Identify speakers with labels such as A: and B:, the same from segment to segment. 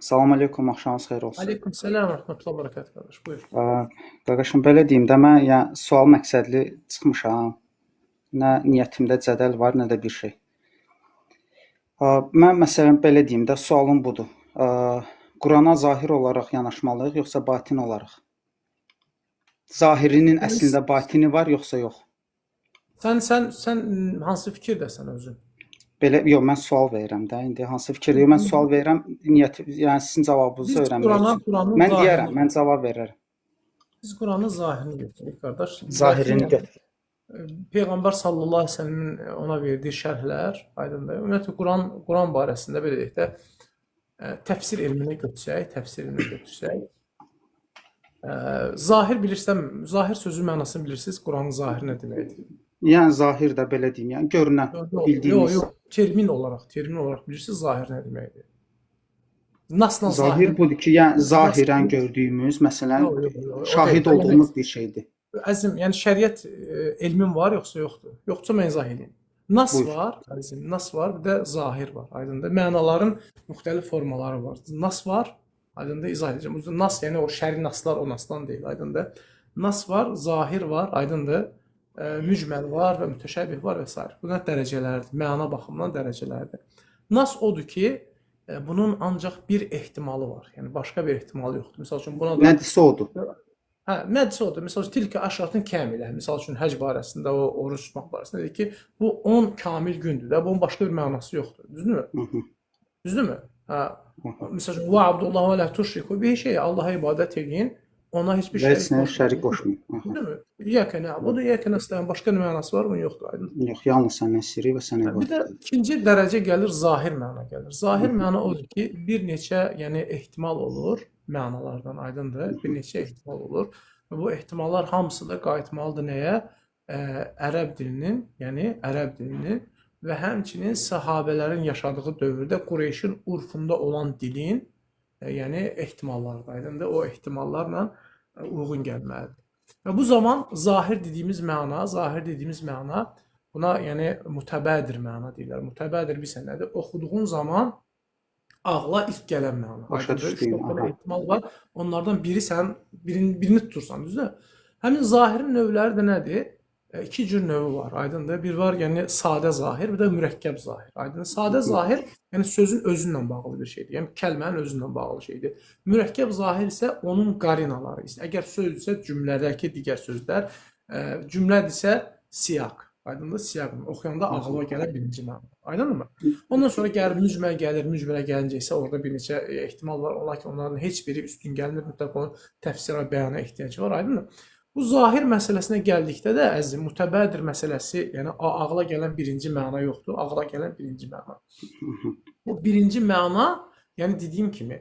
A: Salam aleykum, axşamınız xeyir olsun.
B: Aleykümselam Rəhmətullah Bərəkət qardaş. Buyur.
A: Ə, Qardaşım, belə deyim də, mən yəni sual məqsədli çıxmışam. Nə niyyətimdə cədəl var, nə də bir şey. Mən məsələn belə deyim də, sualım budur. Qurana zahir olaraq yanaşmalıyıq, yoxsa batin olaraq? Zahirinin əslində batini var, yoxsa yox?
B: Sən hansı fikirdəsən özün?
A: Belə yox, mən sual verirəm də. İndi hansı fikirdir? Mən sual verirəm, niyyət, yəni sizin cavabınızı öyrənmək üçün. Mən deyərəm, mən cavab verərəm.
B: Biz Quranın zahirini götürürük qardaş.
A: Zahirini götür.
B: Peyğəmbər sallallahu əleyhi və səlləmin ona verdiyi şərhlər aydındır. Ümumiyyətlə Quran barəsində belə deyək də təfsir elminə götürsək, zahir bilirsən, zahir sözü mənasını bilirsiniz, Quranın zahiri nə deməkdir?
A: Yəni zahir də belə deyim, yəni görünən, bildiyimiz.
B: Yox, termin olaraq bilirsiniz zahir nə deməkdir? Nasla
A: zahir budur ki, yəni zahirən gördüyümüz, məsələn, şahid olduğumuz bir şeydir.
B: Əzim, yəni şəriət elmin var yoxsa yoxdur? Yoxsa mən izah edeyim. Nas var, əzim, nas var, bir də zahir var. Aydındır. Mənaların müxtəlif formaları var. Nas var, aydındır, izah edəcəm. Nas yəni o şəri naslar o nasdan deyil, aydındır. Nas var, zahir var, aydındır. Mücməl var və mütəşəbbih var və s. Bunlar dərəcələrdir, məna baxımından dərəcələrdir. Nas odur ki, bunun ancaq bir ehtimalı var. Yəni başqa bir ehtimalı yoxdur. Məsəl üçün buna da
A: nədirsə odur.
B: Nədirsə odur. Məsəl üçün tilka əşratın kəmilə. Məsəl üçün həcc barəsində, o oruç tutmaq barəsində deyir ki, bu 10 kamil gündür də. Bunun başqa bir mənası yoxdur. Düzdürmü? Düzdürmü? Məsəl üçün və Abdullah və la tuşriku bihi şey, Allaha ibadət edin. Ona heç bir
A: şərik qoşmayın.
B: Düzdürmü? İyyəkə nə'budu, iyyəkə nəstə'in. Başqa nə mənası var? Bunun yoxdur. Aydın.
A: Yox, yalnız səndən istəyirik və sənə ibadət
B: edir. Bir də ikinci dərəcə gəlir, zahir məna gəlir. Zahir məna odur ki, bir neçə, yəni ehtimal olur mənalardan, aydındır. Bir neçə ehtimal olur. Və bu ehtimallar hamısı da qayıtmalıdır nəyə? Ərəb dilinin, yəni ərəb dilinin və həmçinin səhabələrin yaşadığı dövrdə Qureyşin urfunda olan dilin, yəni ehtimallardır, aydındır. O ehtimallarla uyğun gəlməlidir. Və bu zaman zahir dediyimiz məna, buna yəni mütəbədir məna deyirlər. Mütəbədir bilsən nədir? Oxuduğun zaman ağla ilk gələn məna.
A: Başa düşdüyüm.
B: Ehtimal var. Onlardan birini tutursan, düzdür? Həmin zahirin növləri də nədir? İki cür növü var, aydındır. Bir var, yəni sadə zahir, bir də mürəkkəb zahir. Aydındır. Sadə zahir, yəni sözün özünlə bağlı bir şeydir. Yəni kəlmənin özünlə bağlı şeydir. Mürəkkəb zahir isə onun qarinaları. Əgər sözdürsə cümlədəki digər sözlər, cümlədirsə siyaq. Aydındır, siyaq. Oxuyanda ağla gələn birinci məna. Aydınmı? Ondan sonra gəlir mücməl gəlir, mücmələ gəlincə isə orada bir neçə ehtimal var. Ola ki, onların heç biri üstün gəlmir, mütləq onun təfsirə, bəyana ehtiyac var. Aydınmı? Bu zahir məsələsinə gəldikdə də əzim, mütəbədir məsələsi, yəni ağla gələn birinci məna yoxdur, ağla gələn birinci məna. Bu birinci məna, yəni dediyim kimi,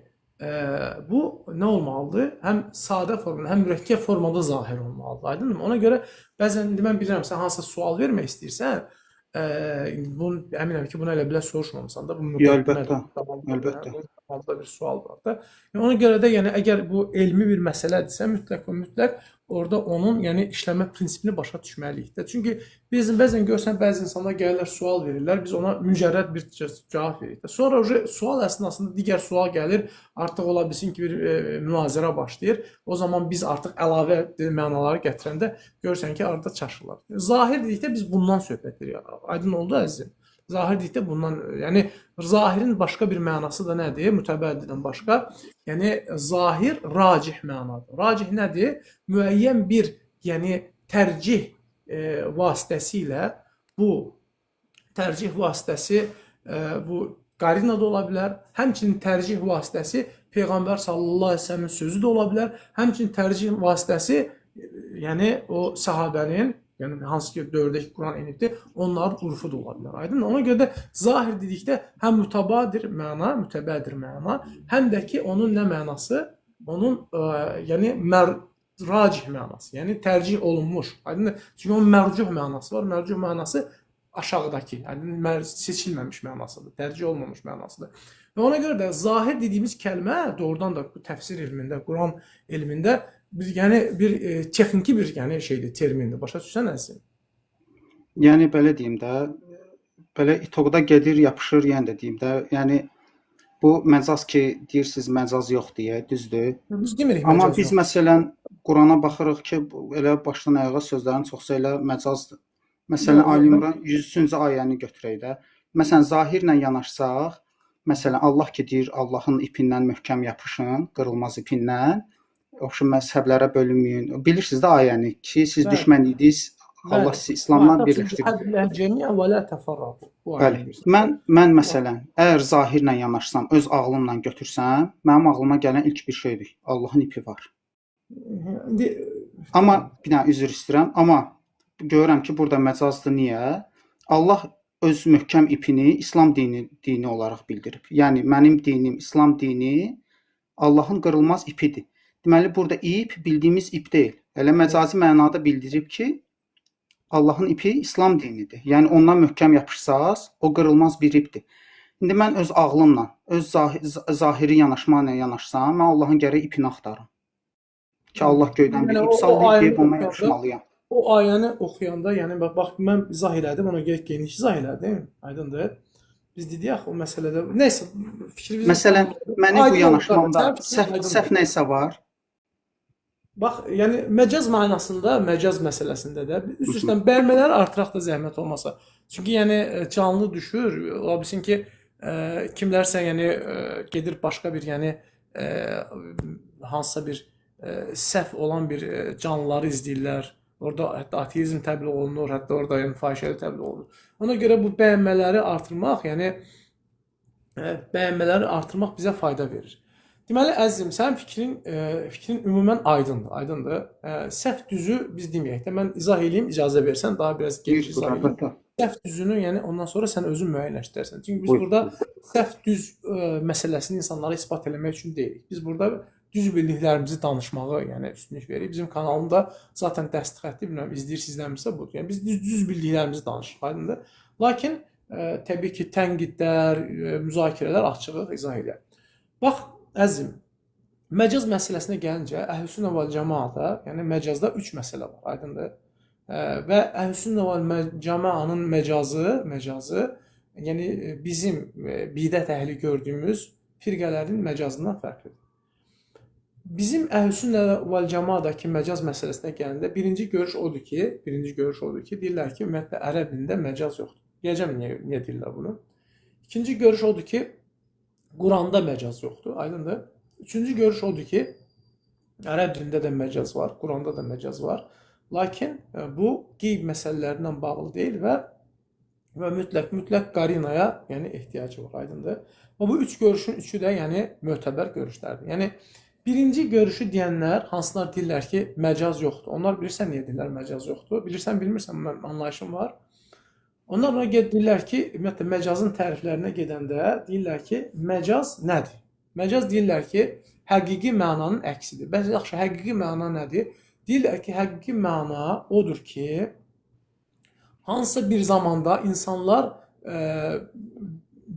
B: bu nə olmalıdır? Həm sadə formada, həm mürəkkəb formada zahir olmalıdır, aydınmı? Ona görə bəzən mən bilirəm, sən hansısa sual vermək istəyirsən, əminəm ki, bunu elə bilə soruşmamısan da.
A: Əlbəttə.
B: Bir sual var da. Ona görə də, yəni əgər bu elmi bir məsələdirsə, mütləq orada onun, yəni işləmə prinsipini başa düşməliyik də. Çünki biz bəzən görsən, bəzi insanlar gəlirlər, sual verirlər, biz ona mücərrəd bir cavab veririk də. Sonra sual əsnasında digər sual gəlir, artıq ola bilsin ki, bir münazirə başlayır. O zaman biz artıq əlavə mənaları gətirəndə görürsən ki, arada çaşırlar. Zahir dedikdə biz bundan söhbət edirik. Aydın oldu əzizim? Zahir dedikdə bundan, yəni zahirin başqa bir mənası da nədir? Mütəbəddidən başqa, yəni zahir racih mənadır. Racih nədir? Müəyyən bir, yəni tərcih vasitəsilə bu tərcih vasitəsi bu qarina da ola bilər, həmçinin tərcih vasitəsi Peyğəmbər sallallahu əleyhi və səlləmin sözü də ola bilər, həmçinin tərcih vasitəsi yəni o səhabənin, yəni hansı ki dövrdəki Quran enibdir, onların urfu da ola bilər. Aydın? Ona görə də zahir dedikdə həm mütəbədir məna, həm də ki onun nə mənası? Onun yəni racih mənası, yəni tərcih olunmuş. Aydın? Çünki onun mərcuh mənası var. Mərcuh mənası aşağıdakı, yəni seçilməmiş mənasıdır, tərcih olmamış mənasıdır. Və ona görə də zahir dediyimiz kəlmə doğrudan da təfsir elmində, Quran elmində yəni bir texniki bir yəni şeydir, termindir. Başa düşsən əzizim?
A: Yəni belə deyim də, belə itoqda gedir, yapışır, yəni də deyim də, yəni Bu məcaz ki, deyirsiniz məcaz yox deyə, düzdür.
B: Biz demirik
A: Amma
B: məcaz
A: biz
B: yox.
A: məsələn Qurana baxırıq ki, elə başdan ayağa sözlərin çoxsa elə məcazdır. Məsələn,
B: Yox,
A: Ali
B: yox.
A: İmran 103-cü ayəni götürək də. Məsələn, zahirlə yanaşsaq, məsələn, Allah ki deyir, Allahın ipindən möhkəm yapışın, qırılmaz ipindən. Oxşu məzhəblərə bölünməyin. Bilirsiniz də ayəni ki, siz
B: Bəli.
A: düşmən idiniz, Allah
B: Bəli.
A: sizi İslamla
B: وَاعْتَصِمُوا
A: birləşdirdi.
B: بِحَبْلِ اللّٰهِ جَمِيعًا وَلَا تَفَرَّقُوا. Bu ayəni
A: Bəli.
B: bilirsən.
A: Mən məsələn, əgər zahirlə yanaşsam, öz ağlımla götürsəm, mənim ağlıma gələn ilk bir şeydir. Allahın ipi var.
B: İndi
A: Amma bir dənə üzr istəyirəm, amma görürəm ki, burada məcazdır. Niyə? Allah öz möhkəm ipini İslam dini olaraq bildirib. Yəni mənim dinim, İslam dini Allahın qırılmaz ipidir. Deməli burada ip bildiyimiz ip deyil. Elə məcazi mənada bildirib ki, Allahın ipi İslam dinidir. Yəni ondan möhkəm yapışsaz, o qırılmaz bir ipdir. İndi mən öz ağlımla, öz zahiri yanaşma ilə yanaşsam, mən Allahın gərək ipini axtarım. Ki Allah göydən bir ip sallayıb ona yapışmalıyam.
B: O ayəni oxuyanda, yəni bax mən izah elədim, ona görə geniş izah elədim. Aydındır? Biz dedik axı o məsələdə. Nəysə, fikrimiz.
A: Məsələn, mənim bu yanaşmamda səhv nəsə var.
B: Bax, yəni məcaz mənasında, məcaz məsələsində də üstündən bəlmələri artıraq da zəhmət olmasa. Çünki yəni canlı düşür. Ola bilsin ki, kimlərsə yəni gedir başqa bir yəni hansısa bir səhv olan bir canlıları izləyirlər. Orada hətta ateizm təbliğ olunur, hətta orada yəni fahişəlik təbliğ olunur. Ona görə bu bəyənmələri artırmaq, yəni bəyənmələri artırmaq bizə fayda verir. Deməli əzizim, sənin fikrin ümumən aydındır. Səhv düzü biz deməyək də mən izah eləyim, icazə versən daha biraz geniş izah eləyim. Səhv düzünü yəni ondan sonra sən özün müəyyənləşdirərsən. Çünki biz burada səhv düz məsələsini insanlara isbat eləmək üçün deyilik. Biz burada düz bildiklərimizi danışmağı, yəni üstünlük veririk. Bizim kanalımda zaten dəstəxətli, bilmirəm izləyirsinizlərsə budur. Yəni biz düz bildiklərimizi danışırıq, aydındır. Lakin təbii ki, tənqidlər, müzakirələr açığıq izah edir. Bax, əzizim, məcaz məsələsinə gəlincə, Əhl-i-Sünnə vəl-Cəmaədə, yəni məcazda 3 məsələ var, aydındır. Və Əhl-i-Sünnə vəl-Cəmaənin məcazı, yəni bizim bidət əhli gördüyümüz firqələrin məcazından fərqlidir. Bizim Əhl-i-Sünnə vəl-Cəmaədəki məcaz məsələsinə gələndə birinci görüş odur ki, deyirlər ki, ümumiyyətlə ərəb dilində məcaz yoxdur. Deyəcəm niyə deyirlər bunu. İkinci görüş odur ki, Quranda məcaz yoxdur, aydındır. Üçüncü görüş odur ki, ərəb dilində də məcaz var, Quranda da məcaz var. Lakin bu qeyb məsələlərindən bağlı deyil və mütləq qarinaya, yəni ehtiyacı var, aydındır. Bu üç görüşün üçü də yəni mötəbər görüşlərdir. Yəni birinci görüşü deyənlər hansılar deyirlər ki, məcaz yoxdur. Onlar bilirsən niyə deyirlər məcaz yoxdur? Bilirsən, bilmirsən, anlayışım var. Onlar buna deyirlər ki, ümumiyyətlə məcazın təriflərinə gedəndə deyirlər ki, məcaz nədir? Məcaz deyirlər ki, həqiqi mənanın əksidir. Bəs yaxşı, həqiqi məna nədir? Deyirlər ki, həqiqi məna odur ki, hansısa bir zamanda insanlar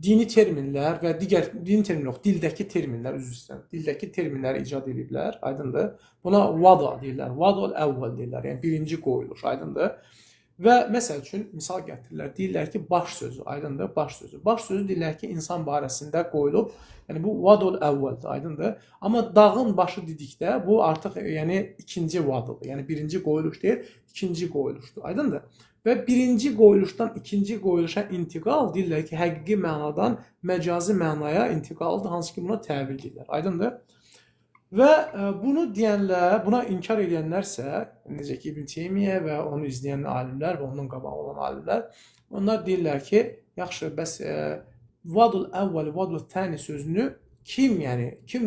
B: dini terminlər və digər dini termin yox, dildəki terminlər, üzr istəyirəm, dildəki terminləri icad ediblər, aydındır. Buna vada deyirlər, vadul əvvəl deyirlər, yəni birinci qoyuluş, aydındır. Və məsəl üçün misal gətirirlər, deyirlər ki, baş sözü, aydındır, baş sözü. Baş sözü deyirlər ki, insan barəsində qoyulub, yəni bu vadul əvvəldir, aydındır. Amma dağın başı dedikdə bu artıq yəni ikinci vadıdır, yəni birinci qoyuluş deyil, ikinci qoyuluşdur, aydındır. Və birinci qoyuluşdan ikinci qoyuluşa intiqal deyirlər ki, həqiqi mənadan məcazi mənaya intiqaldır, hansı ki buna təvil deyirlər, aydındır. Və bunu deyənlər, buna inkar edənlərsə, necə ki İbn Teymiyyə və onu izləyən alimlər və ondan qabağı olan alimlər, onlar deyirlər ki, yaxşı, bəs vadul əvvəl, vadul təni sözünü kim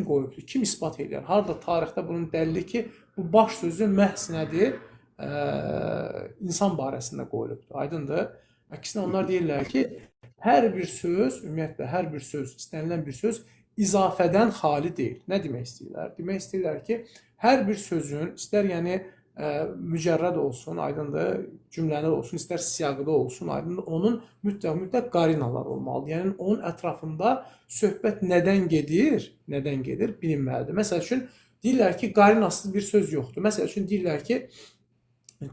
B: qoyubdur, kim isbat edir? Harada tarixdə bunun dəlili ki, bu baş sözü məhz nədir? İnsan barəsində qoyulubdur, aydındır. Əksinə onlar deyirlər ki, hər bir söz, ümumiyyətlə hər bir söz, istənilən bir söz izafədən xali deyil. Nə demək istəyirlər? Demək istəyirlər ki, hər bir sözün, istər yəni mücərrəd olsun, aydındır, cümlələr olsun, istər siyaqda olsun, aydındır, onun mütləq qarinalar olmalıdır. Yəni onun ətrafında söhbət nədən gedir, bilinməlidir. Məsəl üçün deyirlər ki, qarinasız bir söz yoxdur. Məsəl üçün deyirlər ki,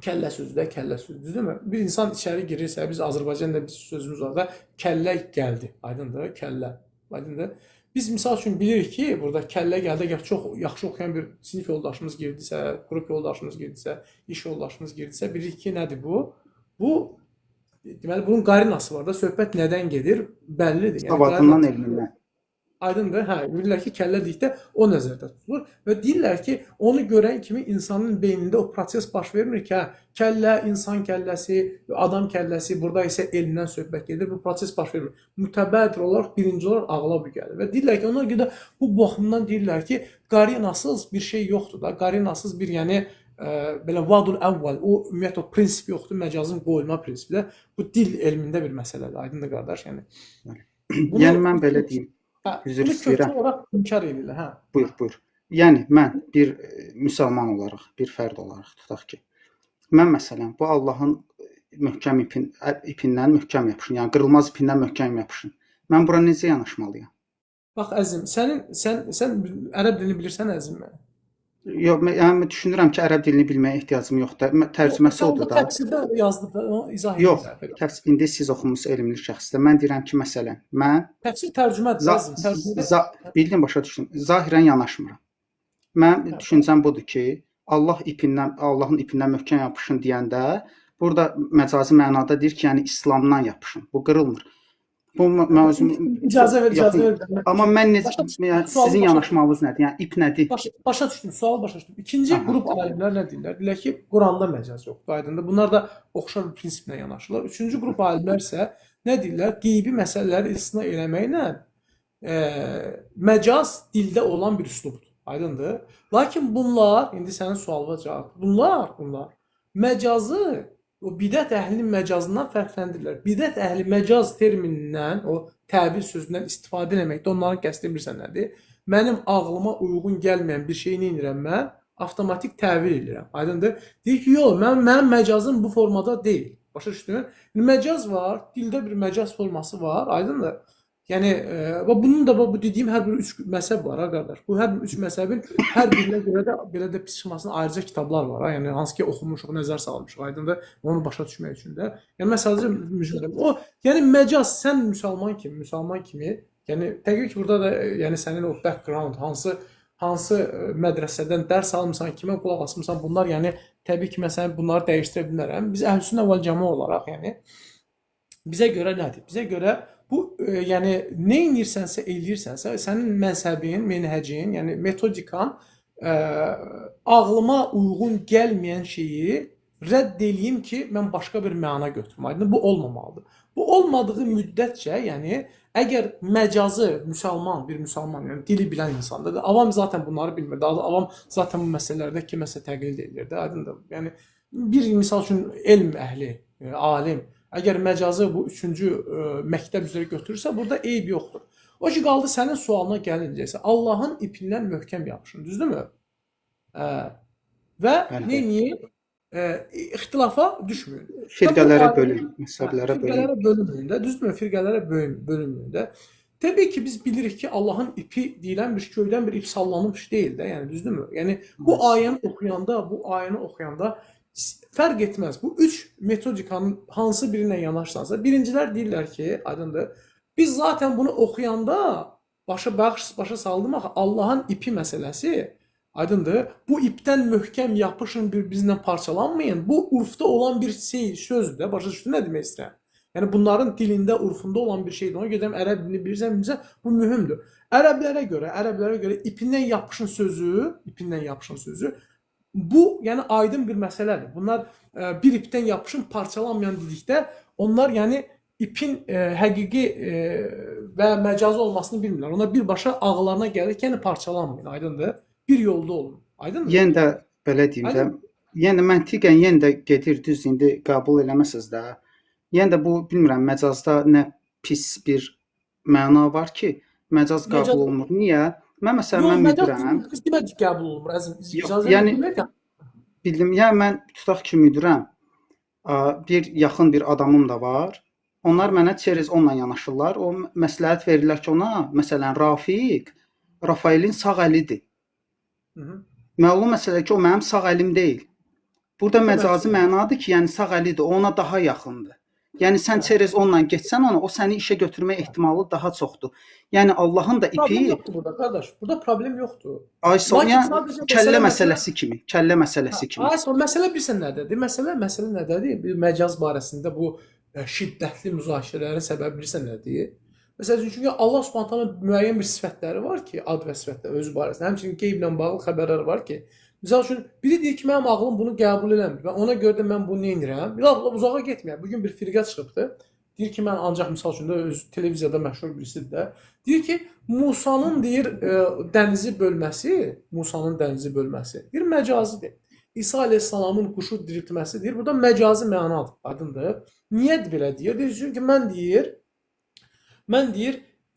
B: kəllə sözü də kəllə sözdür, değil mi? Bir insan içəri girirsə, biz Azərbaycanda bir sözümüz var da, kəllə gəldi, aydındır, kəllə, aydındır. Biz misal üçün bilirik ki, burada kəllə gəldi, əgər çox yaxşı oxuyan bir sinif yoldaşımız girdisə, qrup yoldaşımız girdisə, iş yoldaşımız girdisə, bilirik ki, nədir bu? Bu deməli bunun qarinası var da, söhbət nədən gedir? Bəllidir. Yəni
A: Savadından, elmindən.
B: aydındır. Hə, bilirlər ki, kəllə dedikdə o nəzərdə tutulur və deyirlər ki, onu görən kimi insanın beynində o proses baş vermir ki, hə, kəllə, insan kəlləsi, adam kəlləsi, burada isə elmdən söhbət gedir. Bu proses baş vermir. Mütəbədir olaraq birinci olaraq ağla bu gəlir və deyirlər ki, ona görə bu baxımdan deyirlər ki, qarinasız bir şey yoxdur da, qarinasız bir, yəni belə vadul əvvəl, o ümumiyyətlə o prinsip yoxdur, məcazın qoyulma prinsipi də bu dil elmində bir məsələdir, aydındır qardaş, yəni.
A: Yəni mən belə deyim.
B: Hə,
A: Üzr
B: bunu
A: istəyirəm.
B: köklü olaraq inkar edirlər, hə.
A: Buyur. Yəni mən bir müsəlman olaraq, bir fərd olaraq tutaq ki, mən məsələn bu Allahın möhkəm ipindən möhkəm yapışın, yəni qırılmaz ipindən möhkəm yapışın. Mən bura necə yanaşmalıyam?
B: Bax əzim, sən ərəb dilini bilirsən əzim mən.
A: Yox, yəni düşünürəm ki, ərəb dilini bilməyə ehtiyacım yoxdur. Tərcüməsi odur da.
B: Təfsirdə yazılıb da, onu izah
A: Yox,
B: edirlər.
A: indi siz oxumusunuz elmli şəxsdə. Mən deyirəm ki, məsələn, mən
B: Təfsir tərcümədir əzim. Tərcümədə
A: bildim, başa düşdüm. Zahirən yanaşmıram. Mən düşüncəm budur ki, Allahın ipindən möhkəm yapışın deyəndə, burada məcazi mənada deyir ki, yəni İslamdan yapışın. Bu qırılmır. Bu mövzum
B: icazə ver.
A: Amma mən necə, yəni sizin yanaşmanız nədir? Yəni ip nədir?
B: Başa düşdüm, sualı başa düşdüm. İkinci qrup alimlər nə deyirlər? Deyirlər ki, Quranda məcaz yoxdur, aydındır. Bunlar da oxşar bir prinsiplə yanaşırlar. Üçüncü qrup alimlər isə nə deyirlər? Qeybi məsələləri istisna eləməklə məcaz dildə olan bir üslubdur, aydındır. Lakin bunlar, indi sənin sualına cavab, bunlar məcazı o bidət əhlinin məcazından fərqləndirirlər. Bidət əhli məcaz terminindən, o təbir sözündən istifadə etməkdə onların qəsdi bilirsən nədir? Mənim ağlıma uyğun gəlməyən bir şeyi nə edirəm mən? Avtomatik təvil edirəm. Aydındır? Deyir ki, yox, mənim məcazım bu formada deyil. Başa düşdün? Məcaz var, dildə bir məcaz forması var, aydındır? Yəni bunun da bu dediyim hər bir 3 məzhəb var ha qardaş. Bu hər 3 məzhəbin hər birinə görə də belə də psixologiyasının ayrıca kitablar var ha. Yəni hansı ki oxunmuşuq, nəzər salmışıq, aydındır? Onu başa düşmək üçün də. Yəni mən sadəcə müjdalayım. O yəni məcaz sən müsəlman kimi, yəni təbii ki burada da yəni sənin o background hansı mədrəsədən dərs almısan, kimə qulaq asmısan, bunlar yəni təbii ki mən səni bunları dəyişdirə bilərəm. Biz əhlüsünnə vəl cəmaa olaraq yəni bizə görə nədir? Bizə görə bu yəni nə edirsənsə, eləyirsənsə, sənin məzhəbin, mənhəcin, yəni metodikan ağlıma uyğun gəlməyən şeyi rədd eləyim ki, mən başqa bir məna götürüm. Aydın bu olmamalıdır. Bu olmadığı müddətcə, yəni əgər məcazı bir müsəlman, yəni dili bilən insandır, avam zaten bunları bilmir. Avam zaten bu məsələlərdə kiməsə təqlid edir də, aydındır. Yəni bir misal üçün elm əhli, alim əgər məcazı bu üçüncü məktəb üzrə götürürsə, burada eyb yoxdur. O ki, qaldı sənin sualına gəlincəsə, Allahın ipindən möhkəm yapışın, düzdürmü? Və neyini? İxtilafa düşməyin.
A: Firqələrə bölün, məsələlərə bölün.
B: Firqələrə bölünməyin də, düzdürmü? Firqələrə bölünməyin də. Təbii ki, biz bilirik ki, Allahın ipi deyilən bir köydən bir ip sallanmış deyil də, yəni düzdürmü? Yəni bu ayəni oxuyanda fərq etməz. Bu 3 metodikanın hansı birinə yanaşsansa, birincilər deyirlər ki, aydındır, biz zaten bunu oxuyanda başa saldım axı Allahın ipi məsələsi, aydındır, bu ipdən möhkəm yapışın, bir-birinə parçalanmayın. Bu urfda olan bir sözdür də, başa düşdün nə demək istəyirəm? Yəni bunların dilində, urfunda olan bir şeydir. Ona görə ərəb dilini bilirsən, bu mühümdür. Ərəblərə görə ipindən yapışın sözü bu, yəni aydın bir məsələdir. Bunlar bir ipdən yapışın, parçalanmayan dedikdə, onlar yəni ipin həqiqi və məcazi olmasını bilmirlər. Onlar birbaşa ağlarına gəlir ki, yəni parçalanmayın, aydındır. Bir yolda olun, aydındır.
A: Yenə də belə deyim də, yəni məntiqən yenə də gedir, düz indi qəbul eləməsiz də. Yenə də bu, bilmirəm, məcazda nə pis bir məna var ki, məcaz qəbul olunmur. Niyə? Mən məsələn, mən müdürəm.
B: Biz demədik qəbul olunmur, əzim.
A: Yəni, bildim, yəni mən tutaq ki, müdürəm, yaxın bir adamım da var. Onlar mənə çerez onunla yanaşırlar. O məsləhət verirlər ki, ona, məsələn, Rafaelin sağ əlidir. Məlum məsələ ki, o mənim sağ əlim deyil. Burada məcazi mənadır ki, yəni sağ əlidir, ona daha yaxındır. Yəni sən
B: Hə.
A: çerez onunla getsən ona, o səni işə götürmə ehtimalı daha çoxdur. Yəni Allahın da
B: Problem
A: ipi
B: yoxdur burada qardaş. Burada problem yoxdur.
A: ay son
B: Lakin
A: yəni
B: sadəcə
A: kəllə
B: məsələ
A: məsələsi kimi, kəllə
B: hə,
A: məsələsi kimi.
B: ay son məsələ bilirsən nədədir? Məsələ nədədir? Bir məcaz barəsində bu şiddətli müzakirələrin səbəbi bilirsən nədir? Məsəl üçün çünki Allah Subhanahu taala müəyyən bir sifətləri var ki, ad və sifətlər özü barəsində. Həmçinin qeyblə bağlı xəbərlər var ki, məsəl üçün biri deyir ki, mənim ağlım bunu qəbul eləmir və ona görə də mən bunu edirəm. Biraz uzağa getməyək. Bu gün bir firqə çıxıbdı. Deyir ki, mən ancaq misal üçün də öz televiziyada məşhur birisidir də. Deyir ki, Musanın deyir dənizi bölməsi bir məcazidir. İsa əleyhissalamın quşu diriltməsi deyir, burada məcazi mənadır, aydındır. Niyə belə deyir? Deyir çünki mən deyir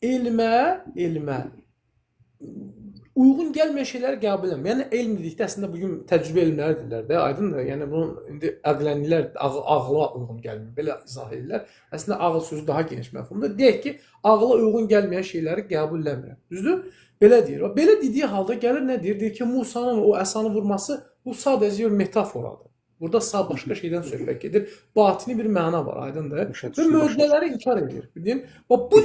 B: elmə uyğun gəlməyən şeyləri qəbul edirəm. Yəni elm dedikdə əslində bu gün təcrübə elmləri deyirlər də, aydındır. Yəni bunun indi əqlənlilər ağla uyğun gəlmir. Belə izah edirlər. Əslində ağıl sözü daha geniş məfhumdur. Deyək ki, ağla uyğun gəlməyən şeyləri qəbul etmirəm. Düzdür? Belə deyir. Belə dediyi halda gəlir nə deyir? Deyir ki, Musanın o əsanı vurması bu sadəcə bir metaforadır. Burada başqa şeydən söhbət gedir. Batini bir məna var, aydındır. Və möcüzələri inkar edir. Bildin? Və bu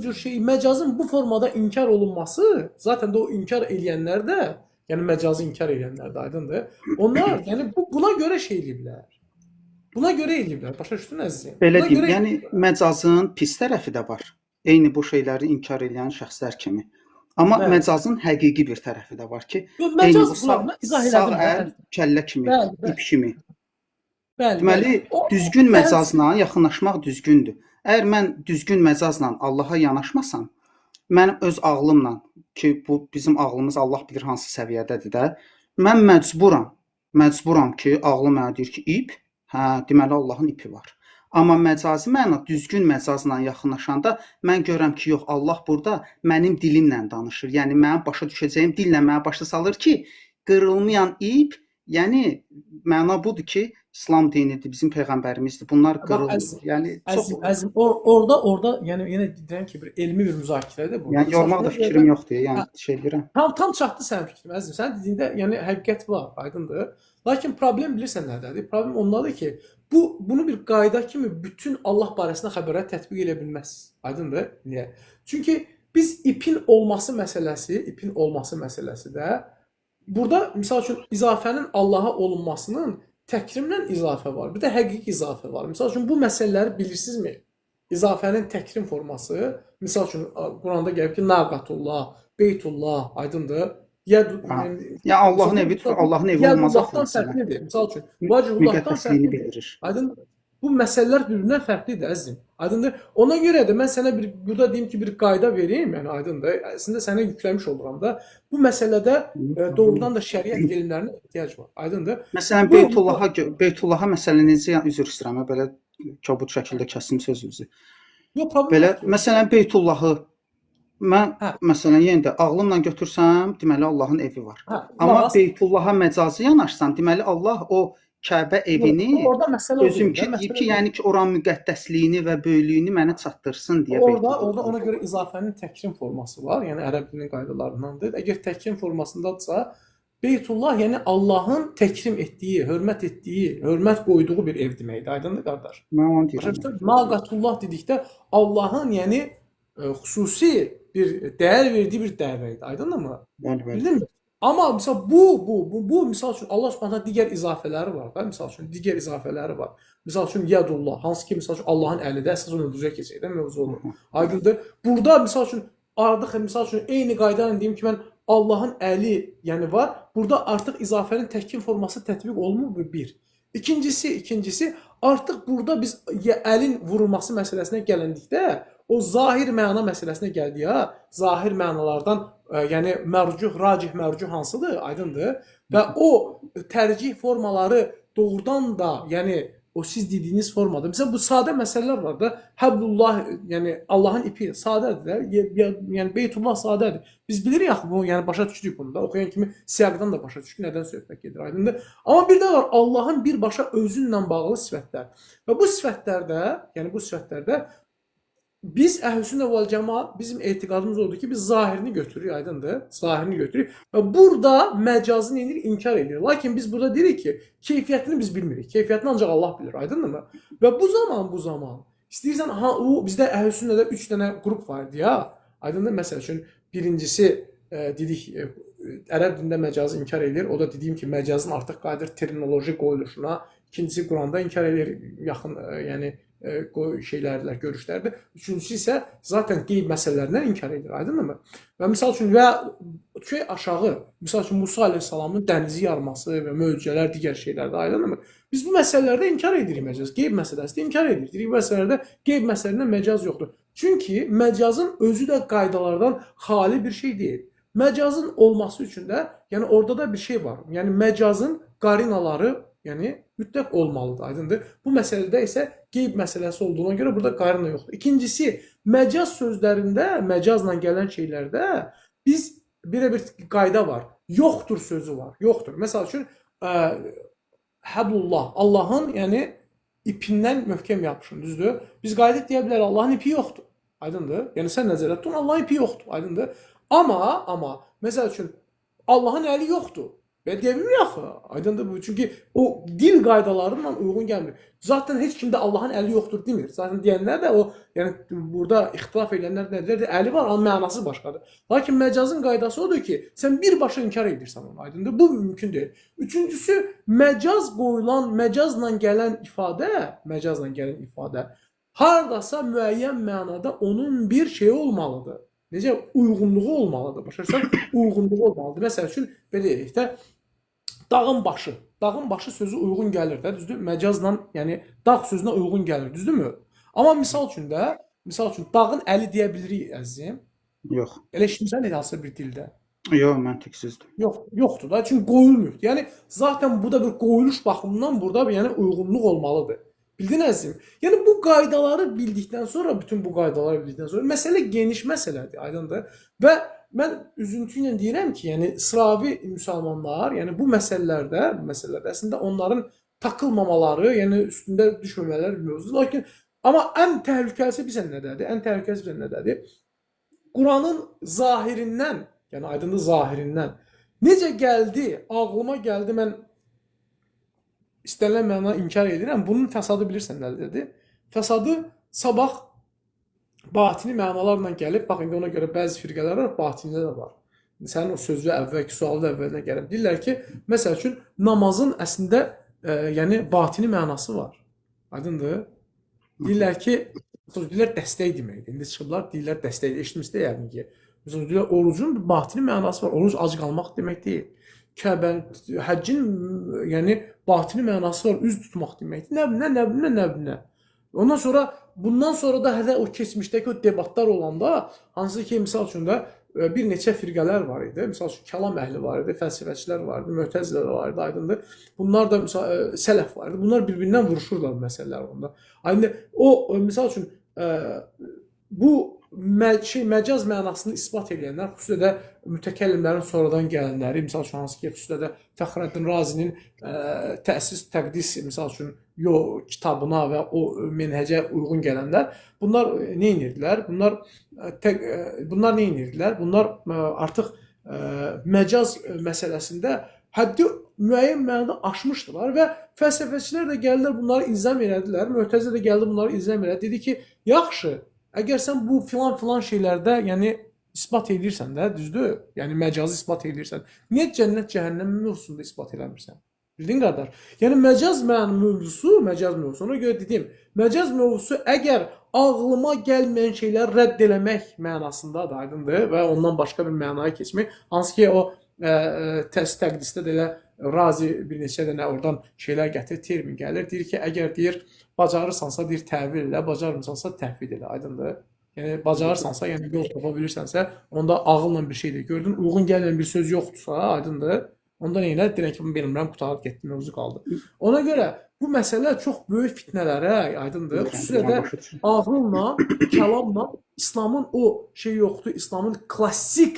B: cür şeyi məcazın bu formada inkar olunması, zaten də o inkar edənlər də, yəni məcazı inkar edənlər də aydındır. Onlar yəni buna görə şey eləyiblər. Buna görə eləyiblər. Başa düşdün əzizim?
A: Belə deyim, yəni məcazın pis tərəfi də var. Eyni bu şeyləri inkar edən şəxslər kimi. Amma
B: Bəli.
A: məcazın həqiqi bir tərəfi də var ki,
B: Məcaz bunlarla izah elədim.
A: sağ əl, kəllə kimi,
B: Bəli.
A: ip kimi.
B: Bəli.
A: Deməli, düzgün məcazla yaxınlaşmaq düzgündür. Əgər mən düzgün məcazla Allaha yanaşmasam, mən öz ağlımla ki, bu bizim ağlımız Allah bilir hansı səviyyədədir də, mən məcburam ki, ağlım mənə deyir ki, ip, hə, deməli Allahın ipi var. Amma məcazi məna düzgün məcazla yaxınlaşanda mən görürəm ki, yox, Allah burada mənim dilimlə danışır. Yəni mənim başa düşəcəyim dillə mənə başa salır ki, qırılmayan ip, yəni məna budur ki, İslam dinidir, bizim peyğəmbərimizdir. Bunlar qırılmır. Yəni çox
B: Əzim orada yəni yenə deyirəm ki, bir elmi bir müzakirədir bu.
A: yəni yormaq da fikrim yoxdur. Yəni şey deyirəm.
B: Tam çatdı sənin fikrin əzizim. Sənin dediyində yəni həqiqət var, aydındır. Lakin problem bilirsən nədədir? Problem ondadır ki, bunu bir qayda kimi bütün Allah barəsində xəbərləri tətbiq edə bilməz. Aydındır? Niyə? Çünki biz ipin olması məsələsi də burada misal üçün izafənin Allaha olunmasının təkrimlə izafə var. Bir də həqiqi izafə var. Misal üçün bu məsələləri bilirsinizmi? İzafənin təkrim forması, misal üçün Quranda gəlib ki, Naqatullah, Beytullah, aydındır?
A: Ya Allahın evi olmaz
B: Allahdan fərqlidir. Misal üçün, Vacihullahdan
A: fərqlidir. Bildirir.
B: Aydın bu məsələlər bir-birindən fərqlidir əzizim. Aydındır? Ona görə də mən sənə burada deyim ki, bir qayda vereyim, yəni aydındır. Əslində sənə yükləmiş oluram da. Bu məsələdə doğrudan da şəriət elmlərinə ehtiyac var. Aydındır?
A: Məsələn, Beytullaha məsələ necə, yəni üzr istəyirəm, belə kobud şəkildə kəsdim sözünüzü. Belə məsələn Beytullahı mən məsələn yenə də ağlımla götürsəm, deməli Allahın evi var. Amma Beytullaha məcazi yanaşsam, deməli Allah o Kəbə evini özüm ki, deyib ki, yəni ki, oranın müqəddəsliyini və böyüklüyünü mənə çatdırsın deyə Beytullah.
B: Orada ona görə izafənin təkrim forması var. Yəni ərəb dilinin qaydalarındandır. Əgər təkrim formasındadsa, Beytullah yəni Allahın təkrim etdiyi, hörmət etdiyi, hörmət qoyduğu bir ev deməkdir. Aydındır qardaş?
A: Mən onu deyirəm.
B: Naqatullah dedikdə Allahın yəni xüsusi bir dəyər verdiyi bir dəvə idi. Aydınmı?
A: Bəli.
B: Bildinmi? Amma misal bu misal üçün Allah Subhanahu digər izafələri var da, misal üçün digər izafələri var. Misal üçün yadullah, hansı ki misal üçün Allahın əlidə əsas onu düzə keçir də mövzu olur. Aydındır? Burada misal üçün artıq misal üçün eyni qayda ilə deyim ki, mən Allahın əli yəni var. Burada artıq izafənin təkkim forması tətbiq olunmur bu bir. İkincisi artıq burada biz əlin vurulması məsələsinə gələndikdə o zahir məna məsələsinə gəldi ya, zahir mənalardan yəni mərcuh, racih mərcuh hansıdır? Aydındır? Və o tərcih formaları doğrudan da, yəni o siz dediyiniz formada. Məsələn bu sadə məsələlər var da. Həblullah, yəni Allahın ipi sadədir. Yəni Beytullah sadədir. Biz bilirik axı bunu, yəni başa düşdük bunu da. Oxuyan kimi siyaqdan da başa düşdük nədən söhbət gedir. Aydındır? Amma bir də var Allahın birbaşa özü ilə bağlı sifətlər. Və bu sifətlərdə biz Əhlüsünnə vəl Cəmaət bizim etiqadımız odur ki, biz zahirini götürürük, aydındır? Zahirini götürürük və burada məcazı nə edir? İnkar edir. Lakin biz burada deyirik ki, keyfiyyətini biz bilmirik. Keyfiyyətini ancaq Allah bilir, aydındırmı? Və bu zaman istəyirsən o bizdə Əhlüsünnədə 3 dənə qrup var idi ya. Aydındır? Məsəl üçün birincisi dedik ərəb dilində məcazı inkar edir. O da dediyim ki, məcazın artıq qadir terminoloji qoyuluşuna. İkincisi Quranda inkar edir, yaxın yəni şeylərdir, görüşlərdir. Üçüncüsü isə zaten qeyb məsələlərindən inkar edir, aydınmı? Və misal üçün aşağı, misal üçün Musa əleyhissalamın dənizi yarması və möcüzələr, digər şeylərdir, aydınmı? Biz bu məsələlərdə inkar edirik məcaz. Qeyb məsələsində inkar edirik. Dedik, bu məsələlərdə qeyb məsələsində məcaz yoxdur. Çünki məcazın özü də qaydalardan xali bir şey deyil. Məcazın olması üçün də, yəni orada da bir şey var. Yəni məcazın qarinaları yəni mütləq olmalıdır, aydındır. Bu məsələdə isə qeyb məsələsi olduğuna görə burada qarina yoxdur. İkincisi, məcaz sözlərində, məcazla gələn şeylərdə biz bir qayda var. Yoxdur sözü var. Yoxdur. Məsəl üçün Həblullah, Allahın yəni ipindən möhkəm yapışın, düzdür? Biz qayda deyə bilərik, Allahın ipi yoxdur. Aydındır? Yəni sən nəzərdə tutun, Allahın ipi yoxdur, aydındır? Amma məsəl üçün Allahın əli yoxdur. Və deyə bilmirik axı, aydındır bu. Çünki o dil qaydalarıyla uyğun gəlmir. Zaten heç kimdə Allahın əli yoxdur demir. Zaten deyənlər də o, yəni burada ixtilaf edənlər nədir? Əli var, amma mənası başqadır. Lakin məcazın qaydası odur ki, sən birbaşa inkar edirsən onu, aydındır? Bu mümkün deyil. Üçüncüsü, məcazla gələn ifadə hardasa müəyyən mənada onun bir şeyi olmalıdır. Necə? Uyğunluğu olmalıdır. Başarsan, uyğunluğu olmalıdır. Məsəl üçün, belə deyək də, dağın başı. Dağın başı sözü uyğun gəlir də, düzdür? Məcazla, yəni dağ sözünə uyğun gəlir, düzdürmü? Amma misal üçün dağın əli deyə bilirik əzizim.
A: Yox.
B: Elə işləmirsən hansısa bir dildə.
A: Yox, məntiqsizdir.
B: Yoxdur da, çünki qoyulmur. Yəni, zaten bu da bir qoyuluş baxımından burada yəni uyğunluq olmalıdır. Bildin əzizim? Yəni bu qaydaları bildikdən sonra, məsələ geniş məsələdir, aydındır? Və mən üzüntü ilə deyirəm ki, yəni sıravi müsəlmanlar, yəni bu məsələlərdə əslində onların takılmamaları, yəni üstündə düşməmələri bir mövzudur. Lakin amma ən təhlükəlisi bizə nədədir? Quranın zahirindən, yəni aydındır zahirindən necə gəldi, ağlıma gəldi, mən istənilən mənada inkar edirəm. Bunun fəsadı bilirsən nədir? Fəsadı sabah batini mənalarla gəlib, bax indi ona görə bəzi firqələr var, batində də var. Sənin o sözü əvvəlki sualı da əvvəlinə gəlib. Deyirlər ki, məsəl üçün namazın əslində yəni batini mənası var. Aydındır? Deyirlər ki, dəstək deməkdir. İndi çıxıblar, deyirlər dəstək. Eşitmişdə yəqin ki. Məsələn, deyirlər, orucun bir batini mənası var. Oruc ac qalmaq demək deyil. Həccin yəni batini mənası var, üz tutmaq deməkdir. Nəbinə. Bundan sonra da hələ o keçmişdəki o debatlar olanda, hansı ki, misal üçün də bir neçə firqələr var idi. Misal üçün, kəlam əhli var idi, fəlsəfəçilər var idi, mötəzilələr var idi, aydındır. Bunlar da sələf var idi. Bunlar bir-birindən vuruşurlar məsələlər onda. Misal üçün, bu məcaz mənasını isbat edənlər, xüsusilə də mütəkəllimlərin sonradan gələnləri, misal üçün, hansı ki, xüsusilə də Fəxrəddin Razinin Təsis Təqdis, misal üçün, kitabına və o menhəcə uyğun gələnlər, bunlar nə edirdilər? Bunlar artıq məcaz məsələsində həddi müəyyən mənada aşmışdılar və fəlsəfəçilər də gəldilər, bunları ilzam elədilər, Mötəzilə də gəldi, bunları ilzam elədi. Dedi ki, yaxşı, əgər sən bu filan şeylərdə, yəni isbat edirsən də, düzdür? Yəni məcazı isbat edirsən. Niyə cənnət cəhənnəm mövzusunda isbat eləmirsən? Bildin qardaş? Yəni məcaz mövzusu, ona görə dedim, məcaz mövzusu əgər ağlıma gəlməyən şeylər rədd eləmək mənasındadır, aydındır və ondan başqa bir mənaya keçmək, hansı ki o təqdisdə də elə Razi bir neçə dənə oradan şeylər gətirir, termin gəlir. Deyir ki, əgər deyir, bacarırsansa deyir təvil elə, bacarmırsansa təhvid elə, aydındır. Yəni bacarırsansa, yəni yol tapa bilirsənsə, onda ağılla bir şey də gördün, uyğun gəlməyən bir söz yoxdursa, aydındır. Onda nə elə? Deyirəm ki, bilmirəm, qutarıb getdi, mövzu qaldı. Ona görə bu məsələ çox böyük fitnələrə, aydındır. Xüsusilə də ağılla, kəlamla İslamın o şey yoxdur, İslamın klassik,